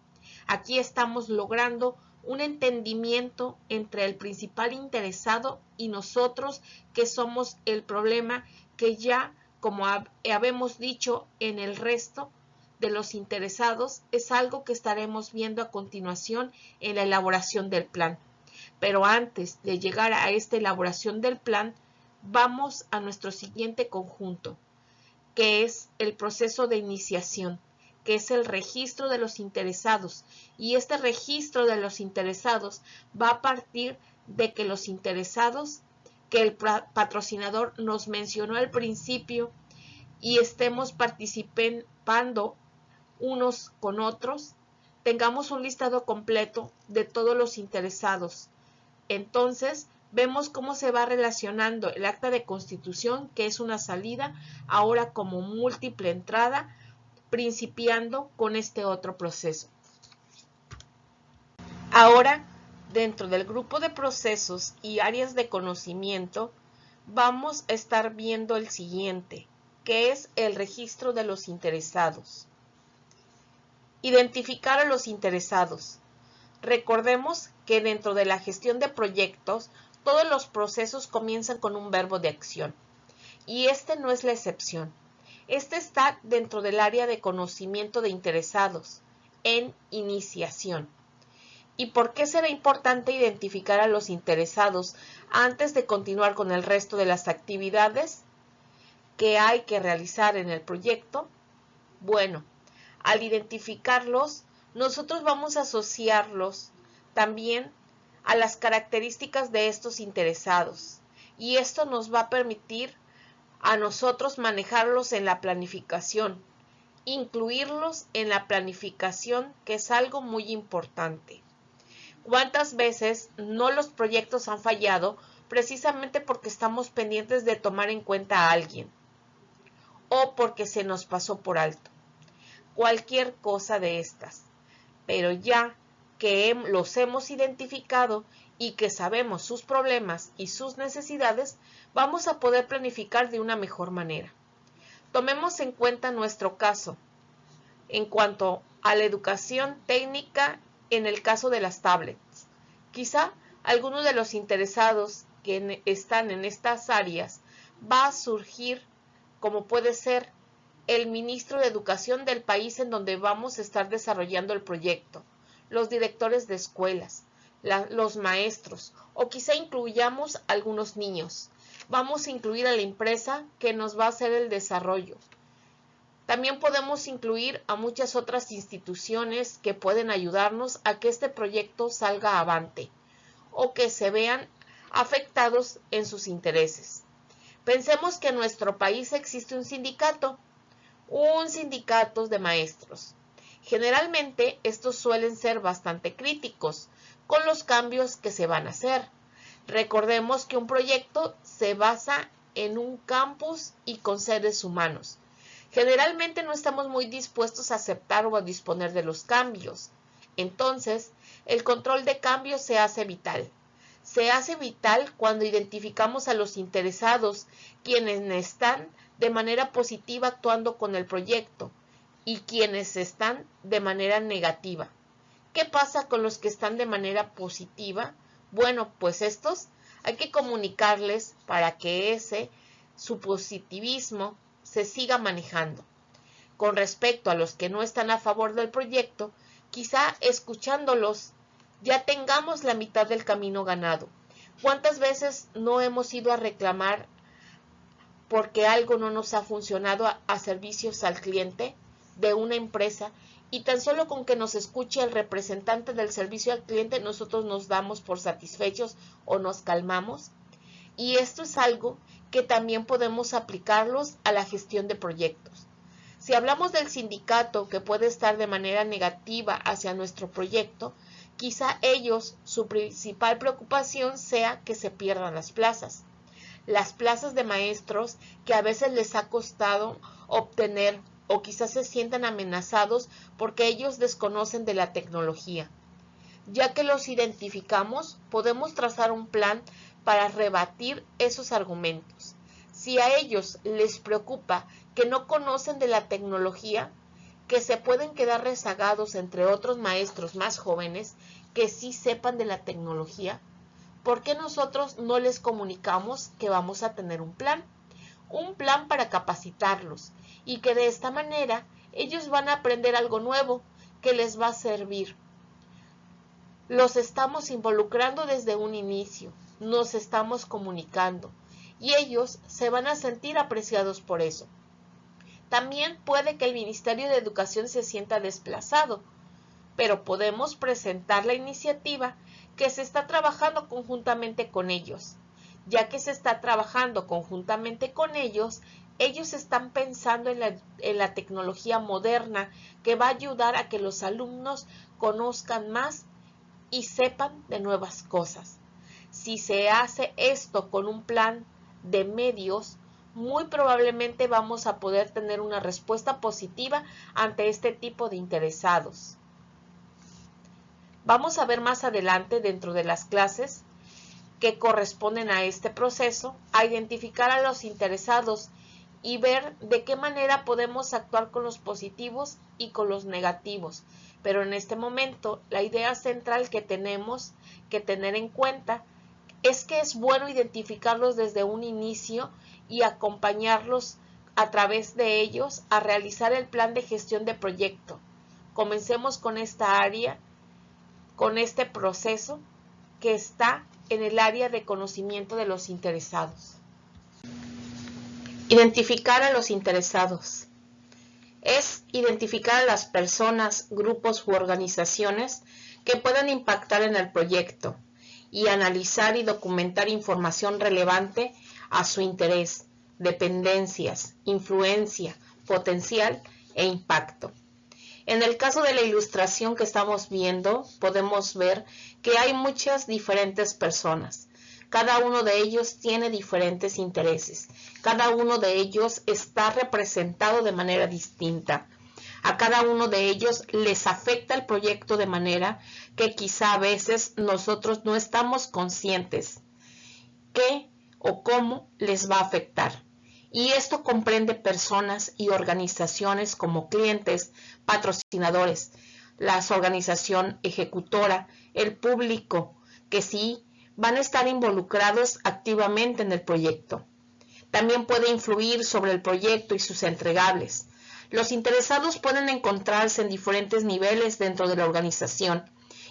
[SPEAKER 1] Aquí estamos logrando un entendimiento entre el principal interesado y nosotros, que somos el problema, que ya, como habemos dicho en el resto de los interesados, es algo que estaremos viendo a continuación en la elaboración del plan. Pero antes de llegar a esta elaboración del plan, vamos a nuestro siguiente conjunto, que es el proceso de iniciación, que es el registro de los interesados. Y este registro de los interesados va a partir de que los interesados, que el patrocinador nos mencionó al principio, y estemos participando unos con otros, tengamos un listado completo de todos los interesados. Entonces, vemos cómo se va relacionando el acta de constitución, que es una salida, ahora como múltiple entrada, principiando con este otro proceso. Ahora, dentro del grupo de procesos y áreas de conocimiento, vamos a estar viendo el siguiente, que es el registro de los interesados. Identificar a los interesados. Recordemos que dentro de la gestión de proyectos, todos los procesos comienzan con un verbo de acción. Y este no es la excepción. Este está dentro del área de conocimiento de interesados, en iniciación. ¿Y por qué será importante identificar a los interesados antes de continuar con el resto de las actividades que hay que realizar en el proyecto? Bueno, al identificarlos, nosotros vamos a asociarlos también a las características de estos interesados, y esto nos va a permitir a nosotros manejarlos en la planificación, incluirlos en la planificación, que es algo muy importante. ¿Cuántas veces no los proyectos han fallado precisamente porque estamos pendientes de tomar en cuenta a alguien o porque se nos pasó por alto? Cualquier cosa de estas. Pero ya que los hemos identificado y que sabemos sus problemas y sus necesidades, vamos a poder planificar de una mejor manera. Tomemos en cuenta nuestro caso en cuanto a la educación técnica en el caso de las tablets. Quizá alguno de los interesados que están en estas áreas va a surgir, como puede ser el ministro de Educación del país en donde vamos a estar desarrollando el proyecto, los directores de escuelas, los maestros, o quizá incluyamos algunos niños. Vamos a incluir a la empresa que nos va a hacer el desarrollo. También podemos incluir a muchas otras instituciones que pueden ayudarnos a que este proyecto salga avante o que se vean afectados en sus intereses. Pensemos que en nuestro país existe un sindicato de maestros. Generalmente estos suelen ser bastante críticos con los cambios que se van a hacer. Recordemos que un proyecto se basa en un campus y con seres humanos. Generalmente no estamos muy dispuestos a aceptar o a disponer de los cambios. Entonces, el control de cambios se hace vital. Se hace vital cuando identificamos a los interesados, quienes están de manera positiva actuando con el proyecto y quienes están de manera negativa. ¿Qué pasa con los que están de manera positiva? Bueno, pues estos hay que comunicarles para que su positivismo se siga manejando. Con respecto a los que no están a favor del proyecto, quizá escuchándolos ya tengamos la mitad del camino ganado. ¿Cuántas veces no hemos ido a reclamar porque algo no nos ha funcionado a servicios al cliente de una empresa, y tan solo con que nos escuche el representante del servicio al cliente nosotros nos damos por satisfechos o nos calmamos? Y esto es algo que también podemos aplicarlos a la gestión de proyectos. Si hablamos del sindicato que puede estar de manera negativa hacia nuestro proyecto, quizá ellos, su principal preocupación sea que se pierdan las plazas de maestros que a veces les ha costado obtener, o quizás se sientan amenazados porque ellos desconocen de la tecnología. Ya que los identificamos, podemos trazar un plan para rebatir esos argumentos. Si a ellos les preocupa que no conocen de la tecnología, que se pueden quedar rezagados entre otros maestros más jóvenes que sí sepan de la tecnología, ¿por qué nosotros no les comunicamos que vamos a tener un plan para capacitarlos y que de esta manera ellos van a aprender algo nuevo que les va a servir? Los estamos involucrando desde un inicio, nos estamos comunicando y ellos se van a sentir apreciados por eso. También puede que el Ministerio de Educación se sienta desplazado, pero podemos presentar la iniciativa que se está trabajando conjuntamente con ellos. Ya que se está trabajando conjuntamente con ellos, ellos están pensando en la tecnología moderna que va a ayudar a que los alumnos conozcan más y sepan de nuevas cosas. Si se hace esto con un plan de medios, muy probablemente vamos a poder tener una respuesta positiva ante este tipo de interesados. Vamos a ver más adelante dentro de las clases que corresponden a este proceso, a identificar a los interesados y ver de qué manera podemos actuar con los positivos y con los negativos. Pero en este momento, la idea central que tenemos que tener en cuenta es que es bueno identificarlos desde un inicio y acompañarlos a través de ellos a realizar el plan de gestión de proyecto. Comencemos con esta área, con este proceso que está en el área de conocimiento de los interesados. Identificar a los interesados. Es identificar a las personas, grupos u organizaciones que puedan impactar en el proyecto y analizar y documentar información relevante a su interés, dependencias, influencia, potencial e impacto. En el caso de la ilustración que estamos viendo, podemos ver que hay muchas diferentes personas. Cada uno de ellos tiene diferentes intereses. Cada uno de ellos está representado de manera distinta. A cada uno de ellos les afecta el proyecto de manera que quizá a veces nosotros no estamos conscientes qué o cómo les va a afectar. Y esto comprende personas y organizaciones como clientes, patrocinadores, la organización ejecutora, el público, que sí van a estar involucrados activamente en el proyecto. También puede influir sobre el proyecto y sus entregables. Los interesados pueden encontrarse en diferentes niveles dentro de la organización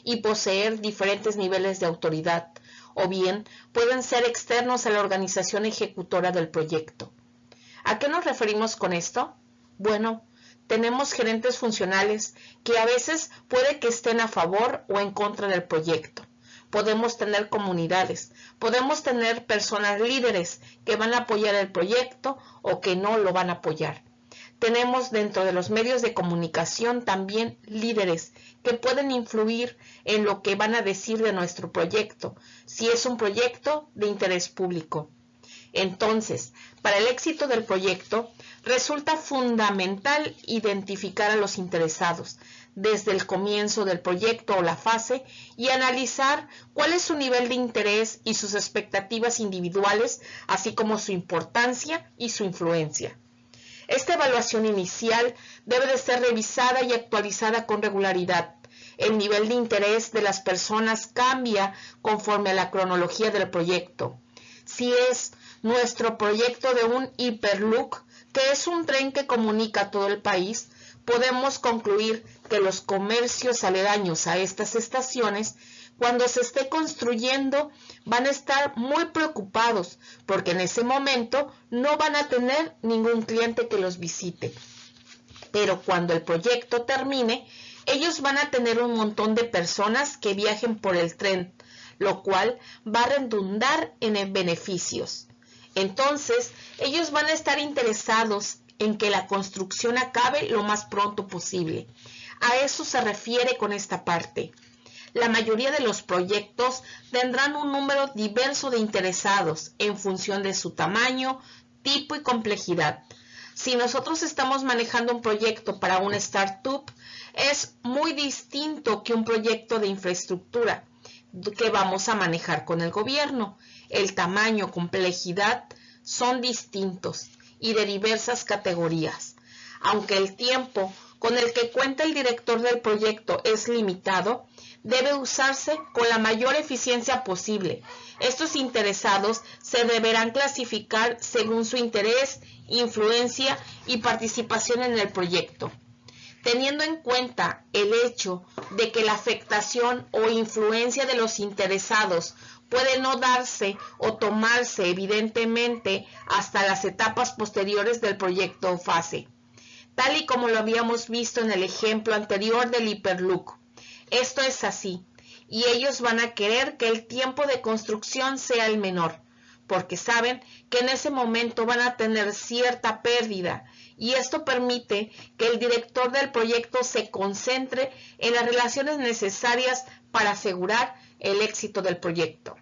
[SPEAKER 1] y poseer diferentes niveles de autoridad, o bien pueden ser externos a la organización ejecutora del proyecto. ¿A qué nos referimos con esto? Bueno, tenemos gerentes funcionales que a veces puede que estén a favor o en contra del proyecto. Podemos tener comunidades, podemos tener personas líderes que van a apoyar el proyecto o que no lo van a apoyar. Tenemos dentro de los medios de comunicación también líderes que pueden influir en lo que van a decir de nuestro proyecto, si es un proyecto de interés público. Entonces, para el éxito del proyecto, resulta fundamental identificar a los interesados desde el comienzo del proyecto o la fase y analizar cuál es su nivel de interés y sus expectativas individuales, así como su importancia y su influencia. Esta evaluación inicial debe de ser revisada y actualizada con regularidad. El nivel de interés de las personas cambia conforme a la cronología del proyecto. Si es nuestro proyecto de un hiperloop, que es un tren que comunica todo el país, podemos concluir que los comercios aledaños a estas estaciones, cuando se esté construyendo, van a estar muy preocupados porque en ese momento no van a tener ningún cliente que los visite. Pero cuando el proyecto termine, ellos van a tener un montón de personas que viajen por el tren, lo cual va a redundar en beneficios. Entonces, ellos van a estar interesados en que la construcción acabe lo más pronto posible. A eso se refiere con esta parte. La mayoría de los proyectos tendrán un número diverso de interesados en función de su tamaño, tipo y complejidad. Si nosotros estamos manejando un proyecto para una startup, es muy distinto que un proyecto de infraestructura que vamos a manejar con el gobierno. El tamaño, complejidad son distintos y de diversas categorías. Aunque el tiempo con el que cuenta el director del proyecto es limitado, debe usarse con la mayor eficiencia posible. Estos interesados se deberán clasificar según su interés, influencia y participación en el proyecto. Teniendo en cuenta el hecho de que la afectación o influencia de los interesados puede no darse o tomarse evidentemente hasta las etapas posteriores del proyecto o fase. tal y como lo habíamos visto en el ejemplo anterior del Hyperloop. Esto es así, y ellos van a querer que el tiempo de construcción sea el menor, porque saben que en ese momento van a tener cierta pérdida, y esto permite que el director del proyecto se concentre en las relaciones necesarias para asegurar el éxito del proyecto.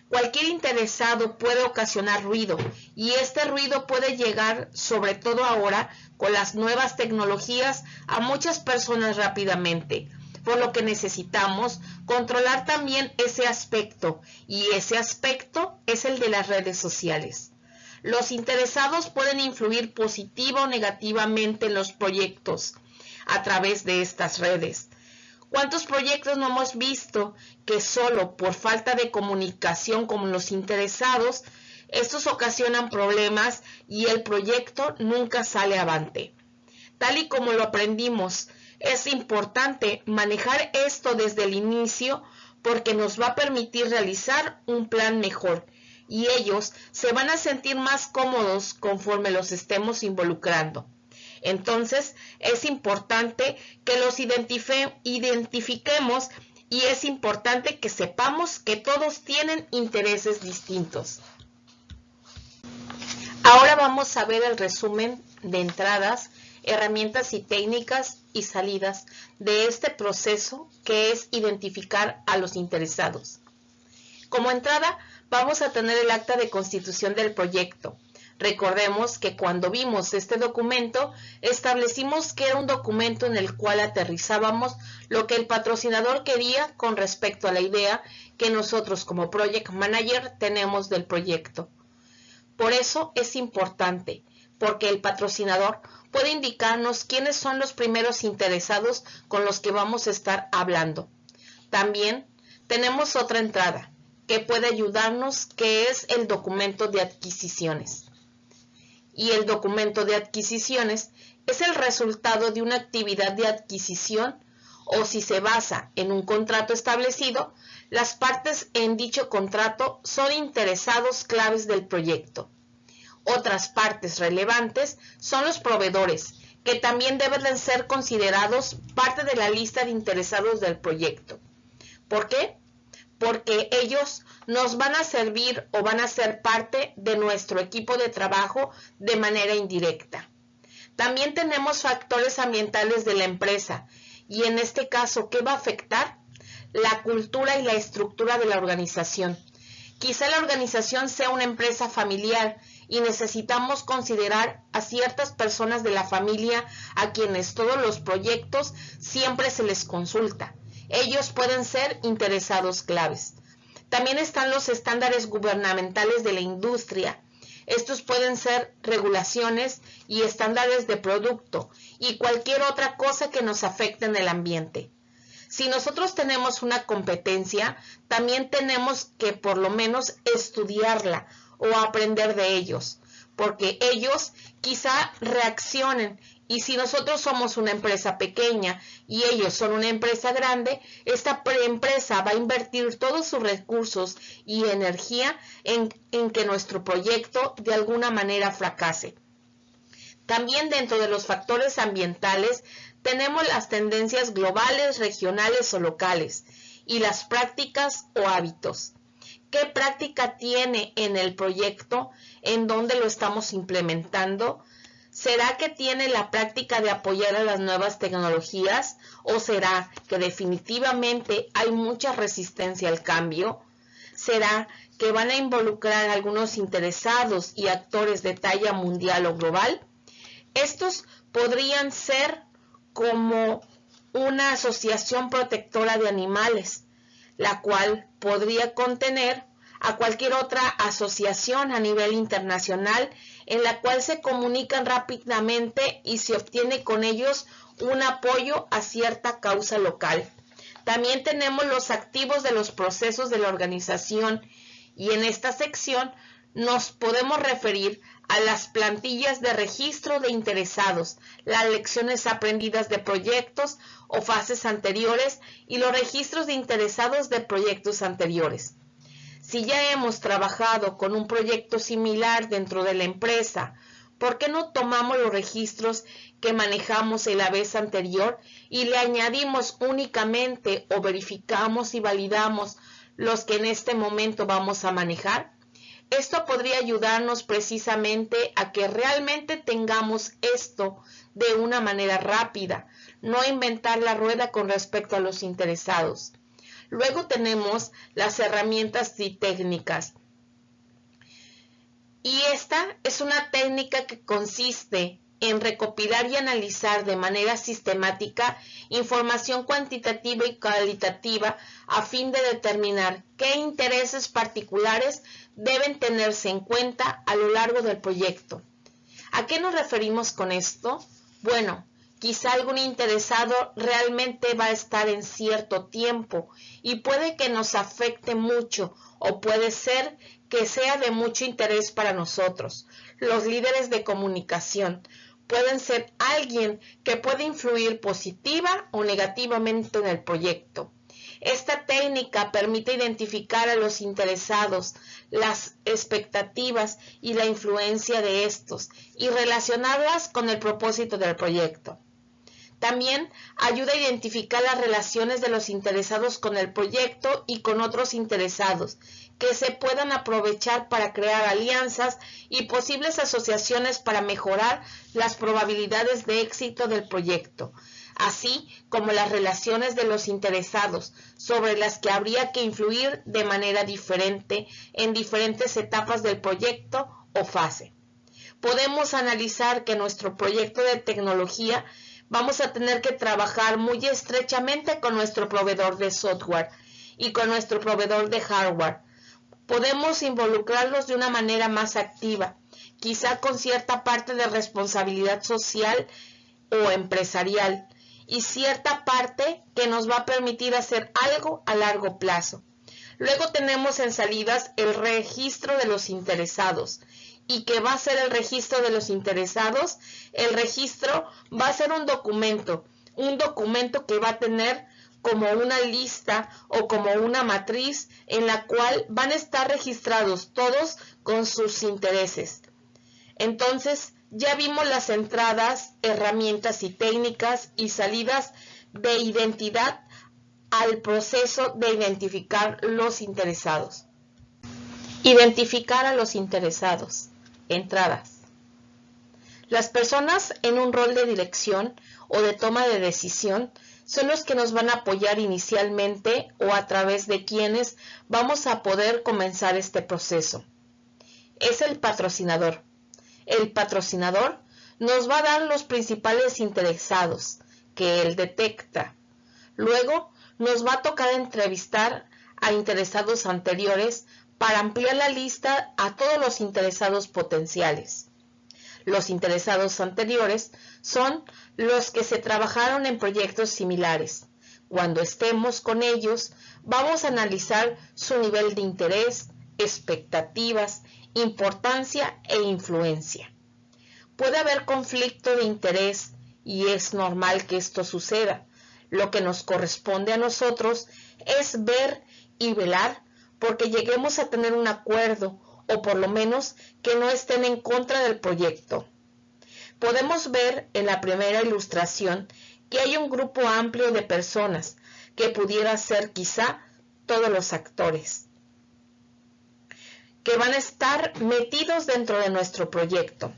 [SPEAKER 1] Cualquier interesado puede ocasionar ruido, y este ruido puede llegar, sobre todo ahora, con las nuevas tecnologías, a muchas personas rápidamente, por lo que necesitamos controlar también ese aspecto, y ese aspecto es el de las redes sociales. Los interesados pueden influir positiva o negativamente en los proyectos a través de estas redes. ¿Cuántos proyectos no hemos visto que solo por falta de comunicación con los interesados, estos ocasionan problemas y el proyecto nunca sale avante? Tal y como lo aprendimos, es importante manejar esto desde el inicio porque nos va a permitir realizar un plan mejor y ellos se van a sentir más cómodos conforme los estemos involucrando. Entonces, es importante que los identifiquemos y es importante que sepamos que todos tienen intereses distintos. Ahora vamos a ver el resumen de entradas, herramientas y técnicas y salidas de este proceso que es identificar a los interesados. Como entrada, vamos a tener el acta de constitución del proyecto. Recordemos que cuando vimos este documento, establecimos que era un documento en el cual aterrizábamos lo que el patrocinador quería con respecto a la idea que nosotros como Project Manager tenemos del proyecto. Por eso es importante, porque el patrocinador puede indicarnos quiénes son los primeros interesados con los que vamos a estar hablando. También tenemos otra entrada que puede ayudarnos, que es el documento de adquisiciones. Y el documento de adquisiciones es el resultado de una actividad de adquisición o si se basa en un contrato establecido, las partes en dicho contrato son interesados claves del proyecto. Otras partes relevantes son los proveedores, que también deben de ser considerados parte de la lista de interesados del proyecto. ¿Por qué? Porque ellos nos van a servir o van a ser parte de nuestro equipo de trabajo de manera indirecta. También tenemos factores ambientales de la empresa y en este caso, ¿qué va a afectar? La cultura y la estructura de la organización. Quizá la organización sea una empresa familiar y necesitamos considerar a ciertas personas de la familia a quienes todos los proyectos siempre se les consulta. Ellos pueden ser interesados claves. También están los estándares gubernamentales de la industria. Estos pueden ser regulaciones y estándares de producto y cualquier otra cosa que nos afecte en el ambiente. Si nosotros tenemos una competencia, también tenemos que por lo menos estudiarla o aprender de ellos, porque ellos quizá reaccionen. Y si nosotros somos una empresa pequeña y ellos son una empresa grande, esta empresa va a invertir todos sus recursos y energía en que nuestro proyecto de alguna manera fracase. También dentro de los factores ambientales tenemos las tendencias globales, regionales o locales y las prácticas o hábitos. ¿Qué práctica tiene en el proyecto? ¿En dónde lo estamos implementando? ¿Será que tiene la práctica de apoyar a las nuevas tecnologías? ¿O será que definitivamente hay mucha resistencia al cambio? ¿Será que van a involucrar a algunos interesados y actores de talla mundial o global? Estos podrían ser como una asociación protectora de animales, la cual podría contener a cualquier otra asociación a nivel internacional en la cual se comunican rápidamente y se obtiene con ellos un apoyo a cierta causa local. También tenemos los activos de los procesos de la organización y en esta sección nos podemos referir a las plantillas de registro de interesados, las lecciones aprendidas de proyectos o fases anteriores y los registros de interesados de proyectos anteriores. Si ya hemos trabajado con un proyecto similar dentro de la empresa, ¿Por qué no tomamos los registros que manejamos en la vez anterior y le añadimos únicamente o verificamos y validamos los que en este momento vamos a manejar? Esto podría ayudarnos precisamente a que realmente tengamos esto de una manera rápida, no inventar la rueda con respecto a los interesados. Luego tenemos las herramientas y técnicas. Y esta es una técnica que consiste en recopilar y analizar de manera sistemática información cuantitativa y cualitativa a fin de determinar qué intereses particulares deben tenerse en cuenta a lo largo del proyecto. ¿A qué nos referimos con esto? Bueno, quizá algún interesado realmente va a estar en cierto tiempo y puede que nos afecte mucho o puede ser que sea de mucho interés para nosotros. Los líderes de comunicación pueden ser alguien que puede influir positiva o negativamente en el proyecto. Esta técnica permite identificar a los interesados, las expectativas y la influencia de estos y relacionarlas con el propósito del proyecto. También ayuda a identificar las relaciones de los interesados con el proyecto y con otros interesados, que se puedan aprovechar para crear alianzas y posibles asociaciones para mejorar las probabilidades de éxito del proyecto, así como las relaciones de los interesados, sobre las que habría que influir de manera diferente en diferentes etapas del proyecto o fase. Podemos analizar que nuestro proyecto de tecnología vamos a tener que trabajar muy estrechamente con nuestro proveedor de software y con nuestro proveedor de hardware. Podemos involucrarlos de una manera más activa, quizá con cierta parte de responsabilidad social o empresarial y cierta parte que nos va a permitir hacer algo a largo plazo. Luego tenemos en salidas el registro de los interesados. ¿Y qué va a ser el registro de los interesados? El registro va a ser un documento que va a tener como una lista o como una matriz en la cual van a estar registrados todos con sus intereses. Entonces, ya vimos las entradas, herramientas y técnicas y salidas de identidad al proceso de identificar los interesados. Identificar a los interesados. Entradas. Las personas en un rol de dirección o de toma de decisión son los que nos van a apoyar inicialmente o a través de quienes vamos a poder comenzar este proceso. Es el patrocinador. El patrocinador nos va a dar los principales interesados que él detecta. Luego nos va a tocar entrevistar a interesados anteriores para ampliar la lista a todos los interesados potenciales. Los interesados anteriores son los que se trabajaron en proyectos similares. Cuando estemos con ellos, vamos a analizar su nivel de interés, expectativas, importancia e influencia. Puede haber conflicto de interés y es normal que esto suceda. Lo que nos corresponde a nosotros es ver y velar porque lleguemos a tener un acuerdo o por lo menos que no estén en contra del proyecto. Podemos ver en la primera ilustración que hay un grupo amplio de personas que pudiera ser quizá todos los actores que van a estar metidos dentro de nuestro proyecto.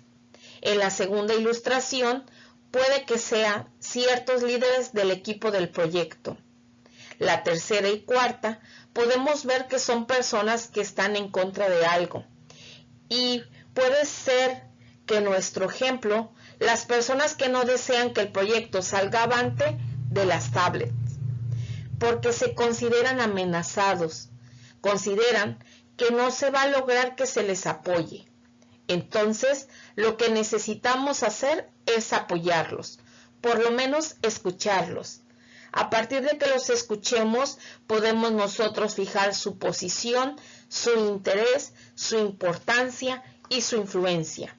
[SPEAKER 1] En la segunda ilustración puede que sean ciertos líderes del equipo del proyecto. La tercera y cuarta podemos ver que son personas que están en contra de algo. Y puede ser que en nuestro ejemplo, las personas que no desean que el proyecto salga avante de las tablets, porque se consideran amenazados, consideran que no se va a lograr que se les apoye. Entonces, lo que necesitamos hacer es apoyarlos, por lo menos escucharlos. A partir de que los escuchemos, podemos nosotros fijar su posición, su interés, su importancia y su influencia.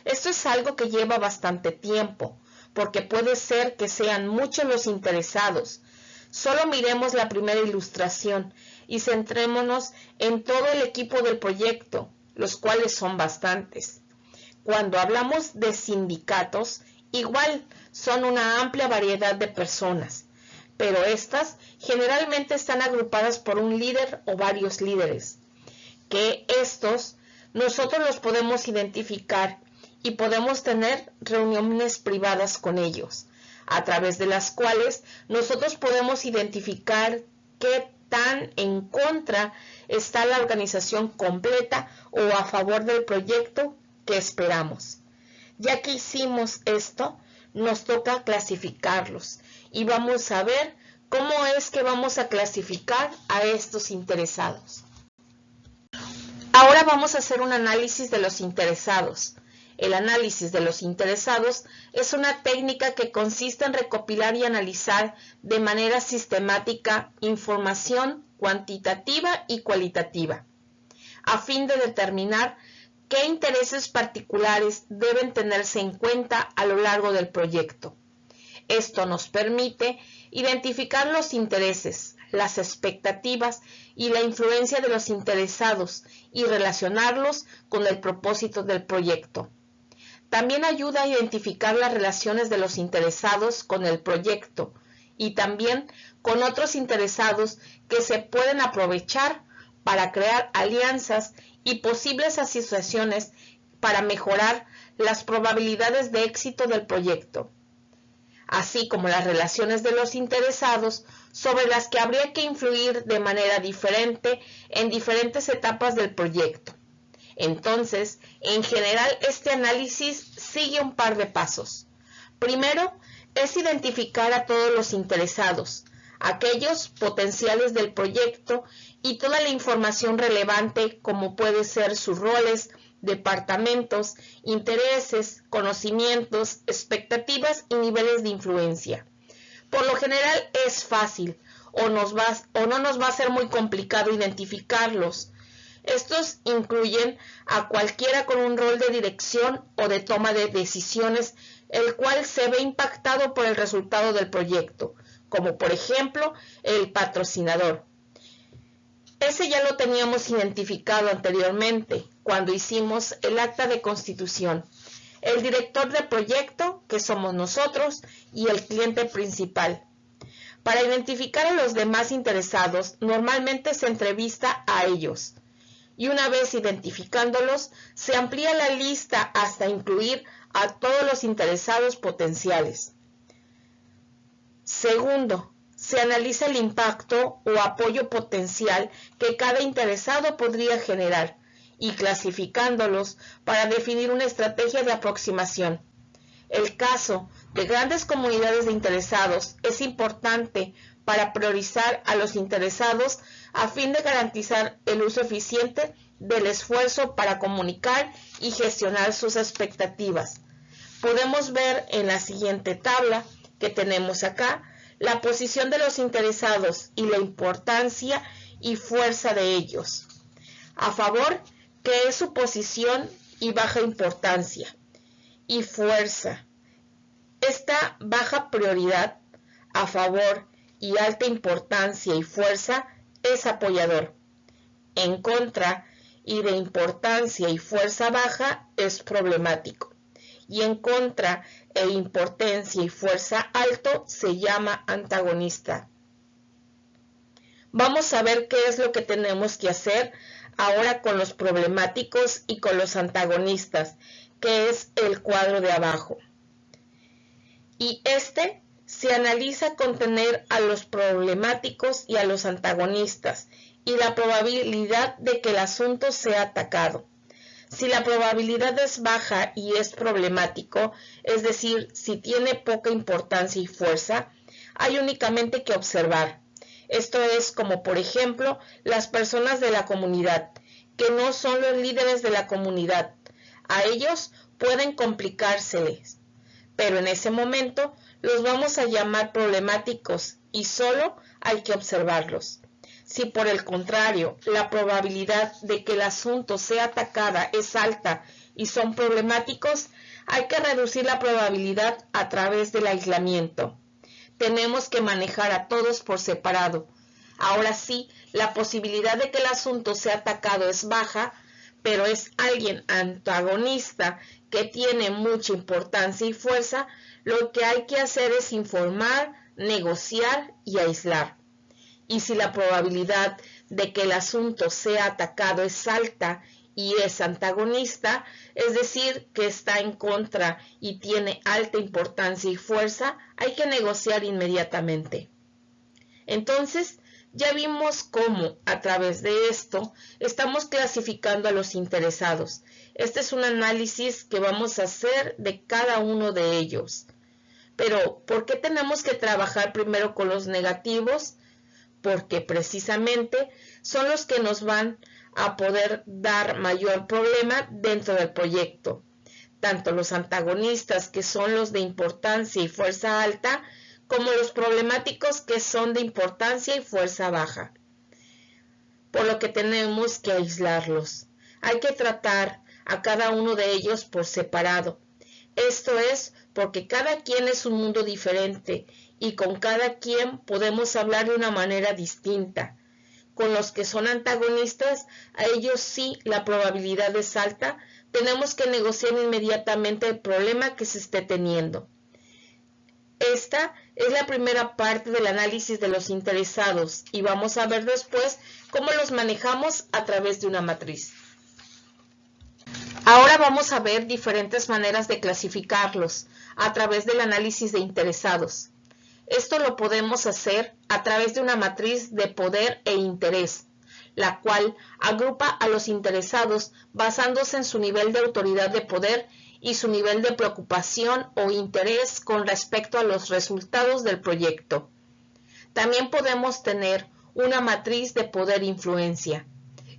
[SPEAKER 1] Esto es algo que lleva bastante tiempo, porque puede ser que sean muchos los interesados. Solo miremos la primera ilustración y centrémonos en todo el equipo del proyecto, los cuales son bastantes. Cuando hablamos de sindicatos, igual son una amplia variedad de personas, pero estas generalmente están agrupadas por un líder o varios líderes, que estos nosotros los podemos identificar y podemos tener reuniones privadas con ellos, a través de las cuales nosotros podemos identificar qué tan en contra está la organización completa o a favor del proyecto que esperamos. Ya que hicimos esto, nos toca clasificarlos y vamos a ver cómo es que vamos a clasificar a estos interesados. Ahora vamos a hacer un análisis de los interesados. El análisis de los interesados es una técnica que consiste en recopilar y analizar de manera sistemática información cuantitativa y cualitativa, a fin de determinar qué intereses particulares deben tenerse en cuenta a lo largo del proyecto. Esto nos permite identificar los intereses, las expectativas y la influencia de los interesados y relacionarlos con el propósito del proyecto. También ayuda a identificar las relaciones de los interesados con el proyecto y también con otros interesados que se pueden aprovechar para crear alianzas y posibles asociaciones para mejorar las probabilidades de éxito del proyecto, así como las relaciones de los interesados sobre las que habría que influir de manera diferente en diferentes etapas del proyecto. Entonces, en general, este análisis sigue un par de pasos. Primero, es identificar a todos los interesados, aquellos potenciales del proyecto y toda la información relevante como puede ser sus roles, departamentos, intereses, conocimientos, expectativas y niveles de influencia. Por lo general es fácil o no nos va a ser muy complicado identificarlos. Estos incluyen a cualquiera con un rol de dirección o de toma de decisiones, el cual se ve impactado por el resultado del proyecto, como por ejemplo el patrocinador. Ese ya lo teníamos identificado anteriormente, cuando hicimos el acta de constitución. El director del proyecto, que somos nosotros, y el cliente principal. Para identificar a los demás interesados, normalmente se entrevista a ellos. Y una vez identificándolos, se amplía la lista hasta incluir a todos los interesados potenciales. Segundo, se analiza el impacto o apoyo potencial que cada interesado podría generar y clasificándolos para definir una estrategia de aproximación. El caso de grandes comunidades de interesados es importante para priorizar a los interesados a fin de garantizar el uso eficiente del esfuerzo para comunicar y gestionar sus expectativas. Podemos ver en la siguiente tabla que tenemos acá la posición de los interesados y la importancia y fuerza de ellos. A favor, que es su posición y baja importancia. Y fuerza. Esta baja prioridad, a favor y alta importancia y fuerza, es apoyador. En contra y de importancia y fuerza baja, es problemático. Y en contra e importancia y fuerza alto, se llama antagonista. Vamos a ver qué es lo que tenemos que hacer ahora con los problemáticos y con los antagonistas, que es el cuadro de abajo. Y este se analiza con tener a los problemáticos y a los antagonistas y la probabilidad de que el asunto sea atacado. Si la probabilidad es baja y es problemático, es decir, si tiene poca importancia y fuerza, hay únicamente que observar. Esto es como, por ejemplo, las personas de la comunidad, que no son los líderes de la comunidad. A ellos pueden complicárseles, pero en ese momento los vamos a llamar problemáticos y solo hay que observarlos. Si por el contrario la probabilidad de que el asunto sea atacada es alta y son problemáticos, hay que reducir la probabilidad a través del aislamiento. Tenemos que manejar a todos por separado. Ahora sí, la posibilidad de que el asunto sea atacado es baja, pero es alguien antagonista que tiene mucha importancia y fuerza, lo que hay que hacer es informar, negociar y aislar. Y si la probabilidad de que el asunto sea atacado es alta y es antagonista, es decir, que está en contra y tiene alta importancia y fuerza, hay que negociar inmediatamente. Entonces, ya vimos cómo, a través de esto, estamos clasificando a los interesados. Este es un análisis que vamos a hacer de cada uno de ellos. Pero, ¿por qué tenemos que trabajar primero con los negativos? Porque precisamente son los que nos van a poder dar mayor problema dentro del proyecto. Tanto los antagonistas, que son los de importancia y fuerza alta, como los problemáticos, que son de importancia y fuerza baja. Por lo que tenemos que aislarlos. Hay que tratar a cada uno de ellos por separado. Esto es porque cada quien es un mundo diferente y con cada quien podemos hablar de una manera distinta. Con los que son antagonistas, a ellos sí la probabilidad es alta, tenemos que negociar inmediatamente el problema que se esté teniendo. Esta es la primera parte del análisis de los interesados y vamos a ver después cómo los manejamos a través de una matriz. Ahora vamos a ver diferentes maneras de clasificarlos a través del análisis de interesados. Esto lo podemos hacer a través de una matriz de poder e interés, la cual agrupa a los interesados basándose en su nivel de autoridad de poder y su nivel de preocupación o interés con respecto a los resultados del proyecto. También podemos tener una matriz de poder-influencia,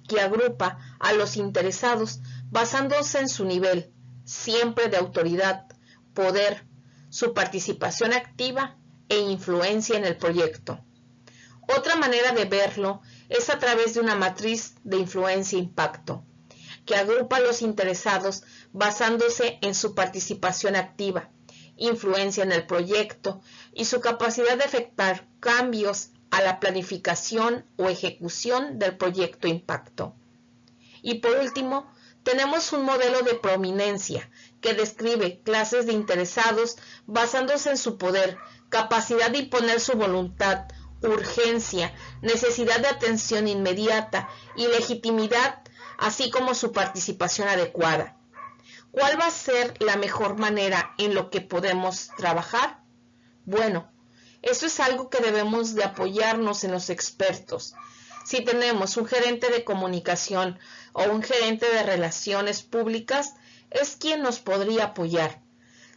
[SPEAKER 1] que agrupa a los interesados basándose en su nivel, siempre de autoridad, poder, su participación activa e influencia en el proyecto. Otra manera de verlo es a través de una matriz de influencia-impacto, que agrupa a los interesados basándose en su participación activa, influencia en el proyecto y su capacidad de efectuar cambios a la planificación o ejecución del proyecto impacto. Y por último, tenemos un modelo de prominencia que describe clases de interesados basándose en su poder, capacidad de imponer su voluntad, urgencia, necesidad de atención inmediata y legitimidad, así como su participación adecuada. ¿Cuál va a ser la mejor manera en lo que podemos trabajar? Bueno, eso es algo que debemos de apoyarnos en los expertos. Si tenemos un gerente de comunicación o un gerente de relaciones públicas, es quien nos podría apoyar.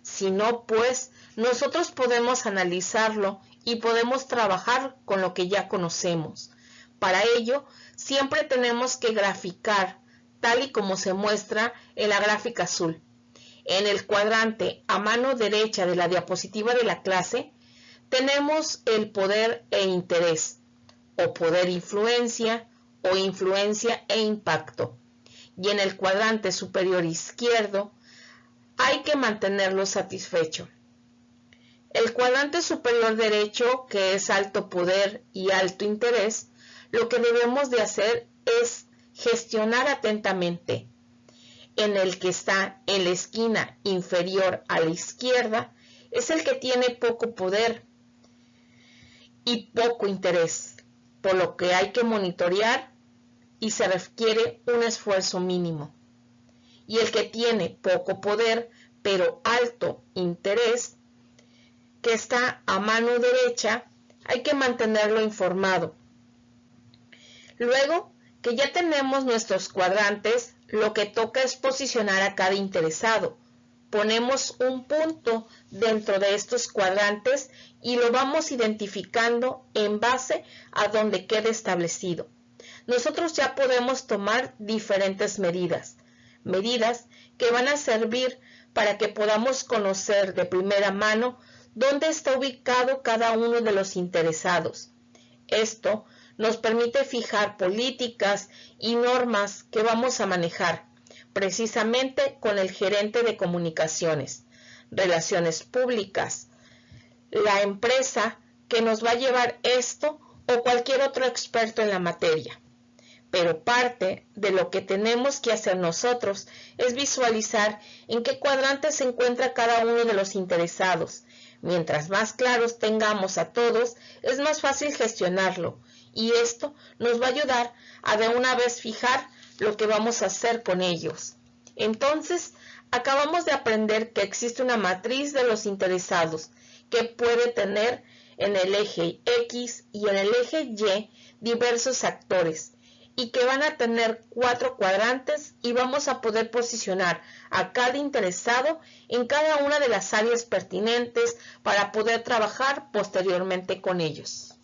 [SPEAKER 1] Si no, pues, nosotros podemos analizarlo y podemos trabajar con lo que ya conocemos. Para ello, siempre tenemos que graficar, tal y como se muestra en la gráfica azul. En el cuadrante a mano derecha de la diapositiva de la clase, tenemos el poder e interés, o poder-influencia, o influencia e impacto. Y en el cuadrante superior izquierdo, hay que mantenerlo satisfecho. El cuadrante superior derecho, que es alto poder y alto interés, lo que debemos de hacer es gestionar atentamente. En el que está en la esquina inferior a la izquierda, es el que tiene poco poder y poco interés, por lo que hay que monitorear y se requiere un esfuerzo mínimo. Y el que tiene poco poder pero alto interés, que está a mano derecha, hay que mantenerlo informado. Luego que ya tenemos nuestros cuadrantes, lo que toca es posicionar a cada interesado. Ponemos un punto dentro de estos cuadrantes y lo vamos identificando en base a donde quede establecido. Nosotros ya podemos tomar diferentes medidas que van a servir para que podamos conocer de primera mano dónde está ubicado cada uno de los interesados. Esto nos permite fijar políticas y normas que vamos a manejar, precisamente con el gerente de comunicaciones, relaciones públicas, la empresa que nos va a llevar esto o cualquier otro experto en la materia. Pero parte de lo que tenemos que hacer nosotros es visualizar en qué cuadrante se encuentra cada uno de los interesados. Mientras más claros tengamos a todos, es más fácil gestionarlo, y esto nos va a ayudar a de una vez fijar lo que vamos a hacer con ellos. Entonces, acabamos de aprender que existe una matriz de los interesados que puede tener en el eje X y en el eje Y diversos actores, y que van a tener 4 cuadrantes, y vamos a poder posicionar a cada interesado en cada una de las áreas pertinentes para poder trabajar posteriormente con ellos.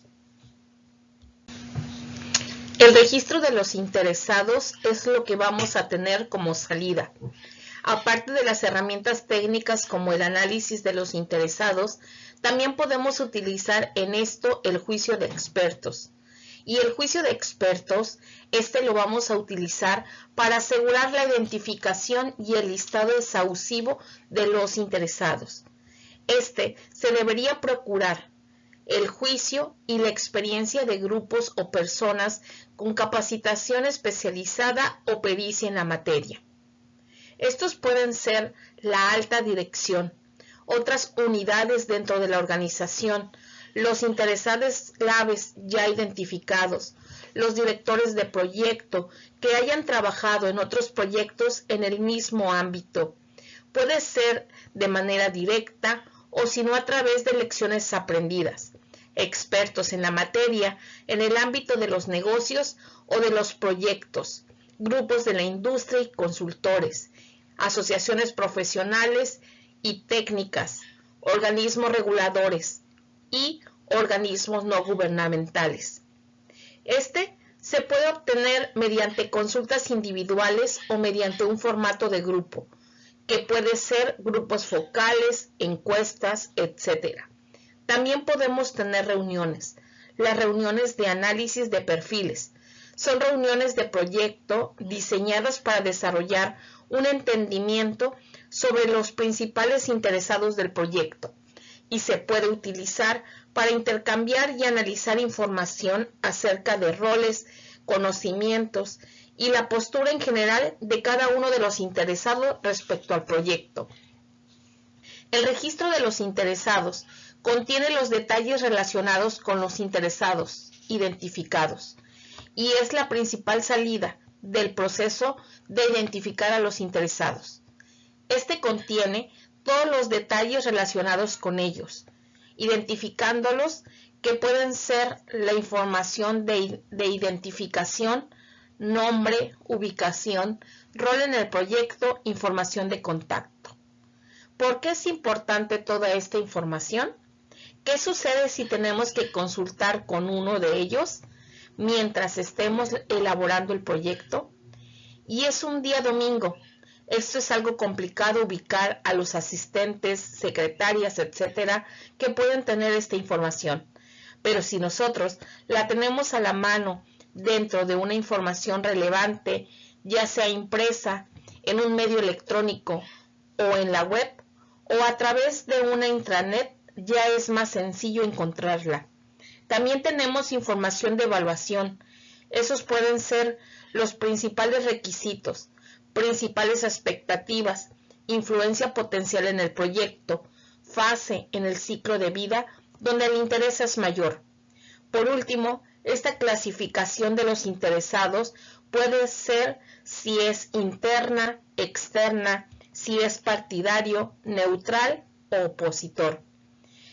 [SPEAKER 1] El registro de los interesados es lo que vamos a tener como salida. Aparte de las herramientas técnicas como el análisis de los interesados, también podemos utilizar en esto el juicio de expertos. Y el juicio de expertos, lo vamos a utilizar para asegurar la identificación y el listado exhaustivo de los interesados. Se debería procurar el juicio y la experiencia de grupos o personas con capacitación especializada o pericia en la materia. Estos pueden ser la alta dirección, otras unidades dentro de la organización, los interesados claves ya identificados, los directores de proyecto que hayan trabajado en otros proyectos en el mismo ámbito. Puede ser de manera directa o si no a través de lecciones aprendidas. Expertos en la materia, en el ámbito de los negocios o de los proyectos, grupos de la industria y consultores, asociaciones profesionales y técnicas, organismos reguladores y organismos no gubernamentales. Se puede obtener mediante consultas individuales o mediante un formato de grupo, que puede ser grupos focales, encuestas, etc. También podemos tener reuniones. Las reuniones de análisis de perfiles son reuniones de proyecto diseñadas para desarrollar un entendimiento sobre los principales interesados del proyecto, y se puede utilizar para intercambiar y analizar información acerca de roles, conocimientos y la postura en general de cada uno de los interesados respecto al proyecto. El registro de los interesados contiene los detalles relacionados con los interesados identificados y es la principal salida del proceso de identificar a los interesados. Contiene todos los detalles relacionados con ellos, identificándolos, que pueden ser la información de identificación, nombre, ubicación, rol en el proyecto, información de contacto. ¿Por qué es importante toda esta información? ¿Qué sucede si tenemos que consultar con uno de ellos mientras estemos elaborando el proyecto? Y es un día domingo. Esto es algo complicado ubicar a los asistentes, secretarias, etcétera, que pueden tener esta información. Pero si nosotros la tenemos a la mano dentro de una información relevante, ya sea impresa en un medio electrónico o en la web o a través de una intranet, ya es más sencillo encontrarla. También tenemos información de evaluación. Esos pueden ser los principales requisitos, principales expectativas, influencia potencial en el proyecto, fase en el ciclo de vida donde el interés es mayor. Por último, esta clasificación de los interesados puede ser si es interna, externa, si es partidario, neutral o opositor.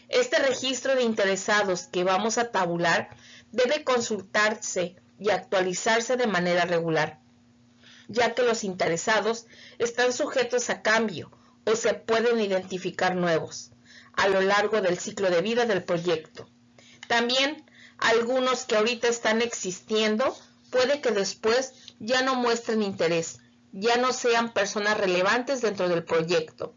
[SPEAKER 1] Este registro de interesados que vamos a tabular debe consultarse y actualizarse de manera regular, ya que los interesados están sujetos a cambio o se pueden identificar nuevos a lo largo del ciclo de vida del proyecto. También algunos que ahorita están existiendo puede que después ya no muestren interés, ya no sean personas relevantes dentro del proyecto.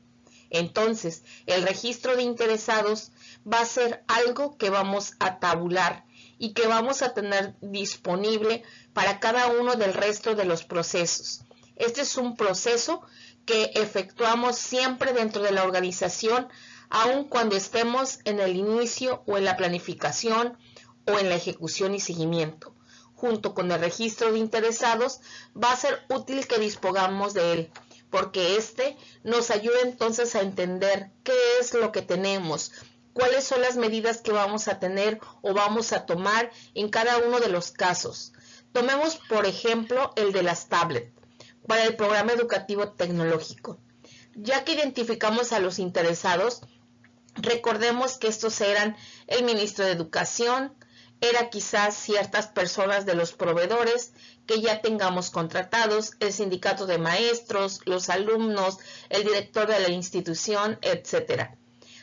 [SPEAKER 1] Entonces, el registro de interesados va a ser algo que vamos a tabular y que vamos a tener disponible para cada uno del resto de los procesos. Este es un proceso que efectuamos siempre dentro de la organización, aun cuando estemos en el inicio o en la planificación o en la ejecución y seguimiento. junto con el registro de interesados, va a ser útil que dispongamos de él, porque este nos ayuda entonces a entender qué es lo que tenemos, cuáles son las medidas que vamos a tener o vamos a tomar en cada uno de los casos. Tomemos, por ejemplo, el de las tablets para el programa educativo tecnológico. Ya que identificamos a los interesados, recordemos que estos eran el ministro de Educación, era quizás ciertas personas de los proveedores que ya tengamos contratados, el sindicato de maestros, los alumnos, el director de la institución, etc.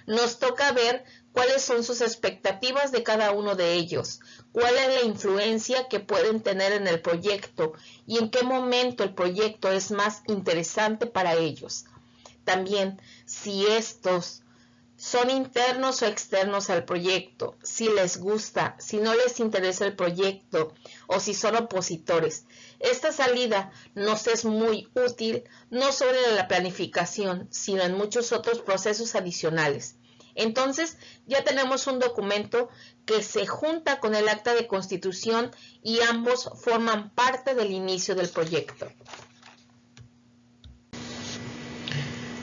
[SPEAKER 1] Nos toca ver cuáles son sus expectativas de cada uno de ellos, cuál es la influencia que pueden tener en el proyecto y en qué momento el proyecto es más interesante para ellos. También, si estos son internos o externos al proyecto, si les gusta, si no les interesa el proyecto o si son opositores. Esta salida nos es muy útil no solo en la planificación, sino en muchos otros procesos adicionales. Entonces, ya tenemos un documento que se junta con el acta de constitución y ambos forman parte del inicio del proyecto.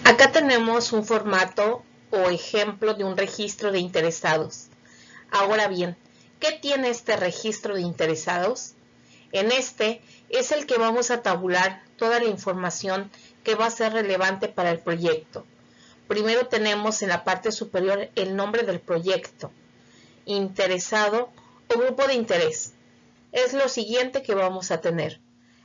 [SPEAKER 1] Acá tenemos un formato o ejemplo de un registro de interesados. Ahora bien, ¿qué tiene este registro de interesados? En este es el que vamos a tabular toda la información que va a ser relevante para el proyecto. Primero tenemos en la parte superior el nombre del proyecto, interesado o grupo de interés. Es lo siguiente que vamos a tener.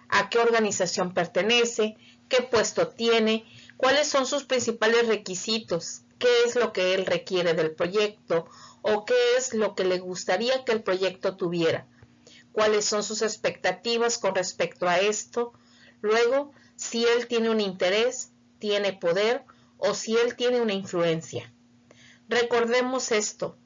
[SPEAKER 1] ¿A qué organización pertenece? ¿Qué puesto tiene? ¿Cuáles son sus principales requisitos? ¿Qué es lo que él requiere del proyecto? ¿O qué es lo que le gustaría que el proyecto tuviera? ¿Cuáles son sus expectativas con respecto a esto? Luego, si él tiene un interés, tiene poder o si él tiene una influencia. Recordemos esto.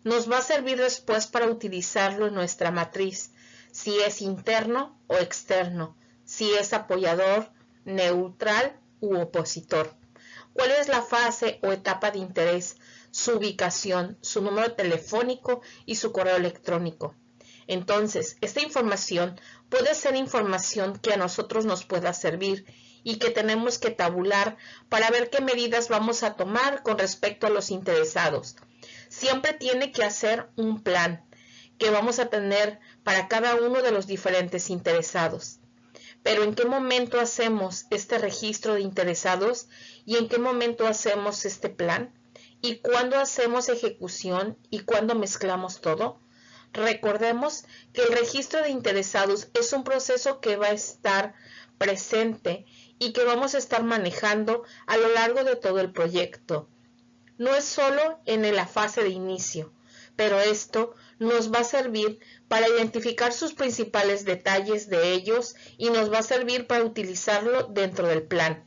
[SPEAKER 1] Nos va a servir después para utilizarlo en nuestra matriz, si es interno o externo, si es apoyador, neutral u opositor. ¿Cuál es la fase o etapa de interés? Su ubicación, su número telefónico y su correo electrónico. Entonces, esta información puede ser información que a nosotros nos pueda servir y que tenemos que tabular para ver qué medidas vamos a tomar con respecto a los interesados. Siempre tiene que hacer un plan que vamos a tener para cada uno de los diferentes interesados. Pero ¿en qué momento hacemos este registro de interesados y en qué momento hacemos este plan? ¿Y cuándo hacemos ejecución y cuándo mezclamos todo? Recordemos que el registro de interesados es un proceso que va a estar presente y que vamos a estar manejando a lo largo de todo el proyecto. No es solo en la fase de inicio, pero esto nos va a servir para identificar sus principales detalles de ellos y nos va a servir para utilizarlo dentro del plan.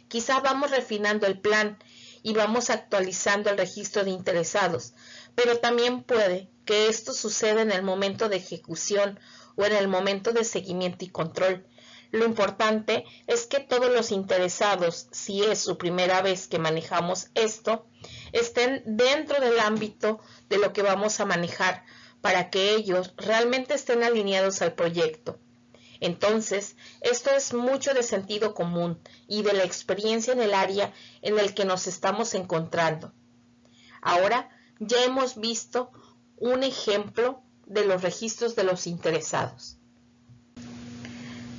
[SPEAKER 1] Quizá vamos refinando el plan y vamos actualizando el registro de interesados, pero también puede que esto suceda en el momento de ejecución o en el momento de seguimiento y control. Lo importante es que todos los interesados, si es su primera vez que manejamos esto, estén dentro del ámbito de lo que vamos a manejar para que ellos realmente estén alineados al proyecto. Entonces, esto es mucho de sentido común y de la experiencia en el área en el que nos estamos encontrando. Ahora ya hemos visto un ejemplo de los registros de los interesados.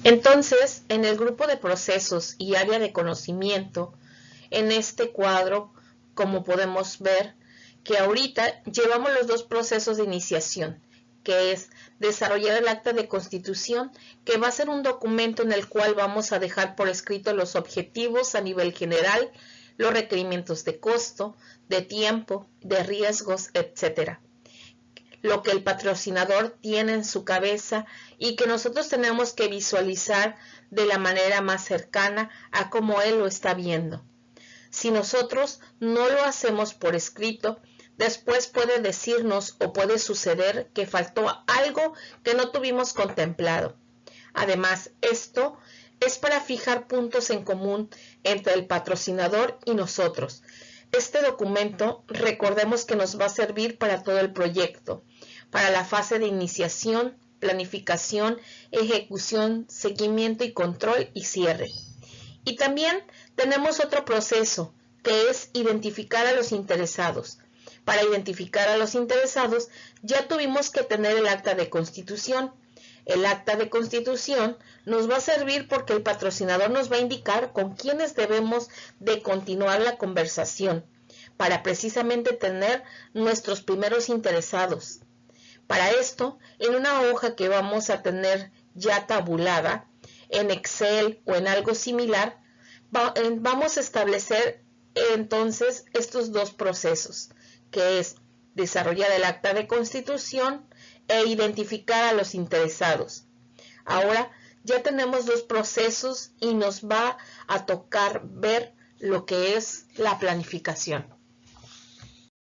[SPEAKER 1] Entonces, en el grupo de procesos y área de conocimiento, en este cuadro, como podemos ver, que ahorita llevamos los dos procesos de iniciación, que es desarrollar el acta de constitución, que va a ser un documento en el cual vamos a dejar por escrito los objetivos a nivel general, los requerimientos de costo, de tiempo, de riesgos, etc. Lo que el patrocinador tiene en su cabeza y que nosotros tenemos que visualizar de la manera más cercana a cómo él lo está viendo. Si nosotros no lo hacemos por escrito, después puede decirnos o puede suceder que faltó algo que no tuvimos contemplado. Además, esto es para fijar puntos en común entre el patrocinador y nosotros. Este documento, recordemos que nos va a servir para todo el proyecto, para la fase de iniciación, planificación, ejecución, seguimiento y control y cierre. Y también tenemos otro proceso, que es identificar a los interesados. Para identificar a los interesados ya tuvimos que tener el acta de constitución. El acta de constitución nos va a servir porque el patrocinador nos va a indicar con quiénes debemos de continuar la conversación para precisamente tener nuestros primeros interesados. Para esto, en una hoja que vamos a tener ya tabulada, en Excel o en algo similar, vamos a establecer entonces estos dos procesos, que es desarrollar el acta de constitución e identificar a los interesados. Ahora ya tenemos dos procesos y nos va a tocar ver lo que es la planificación.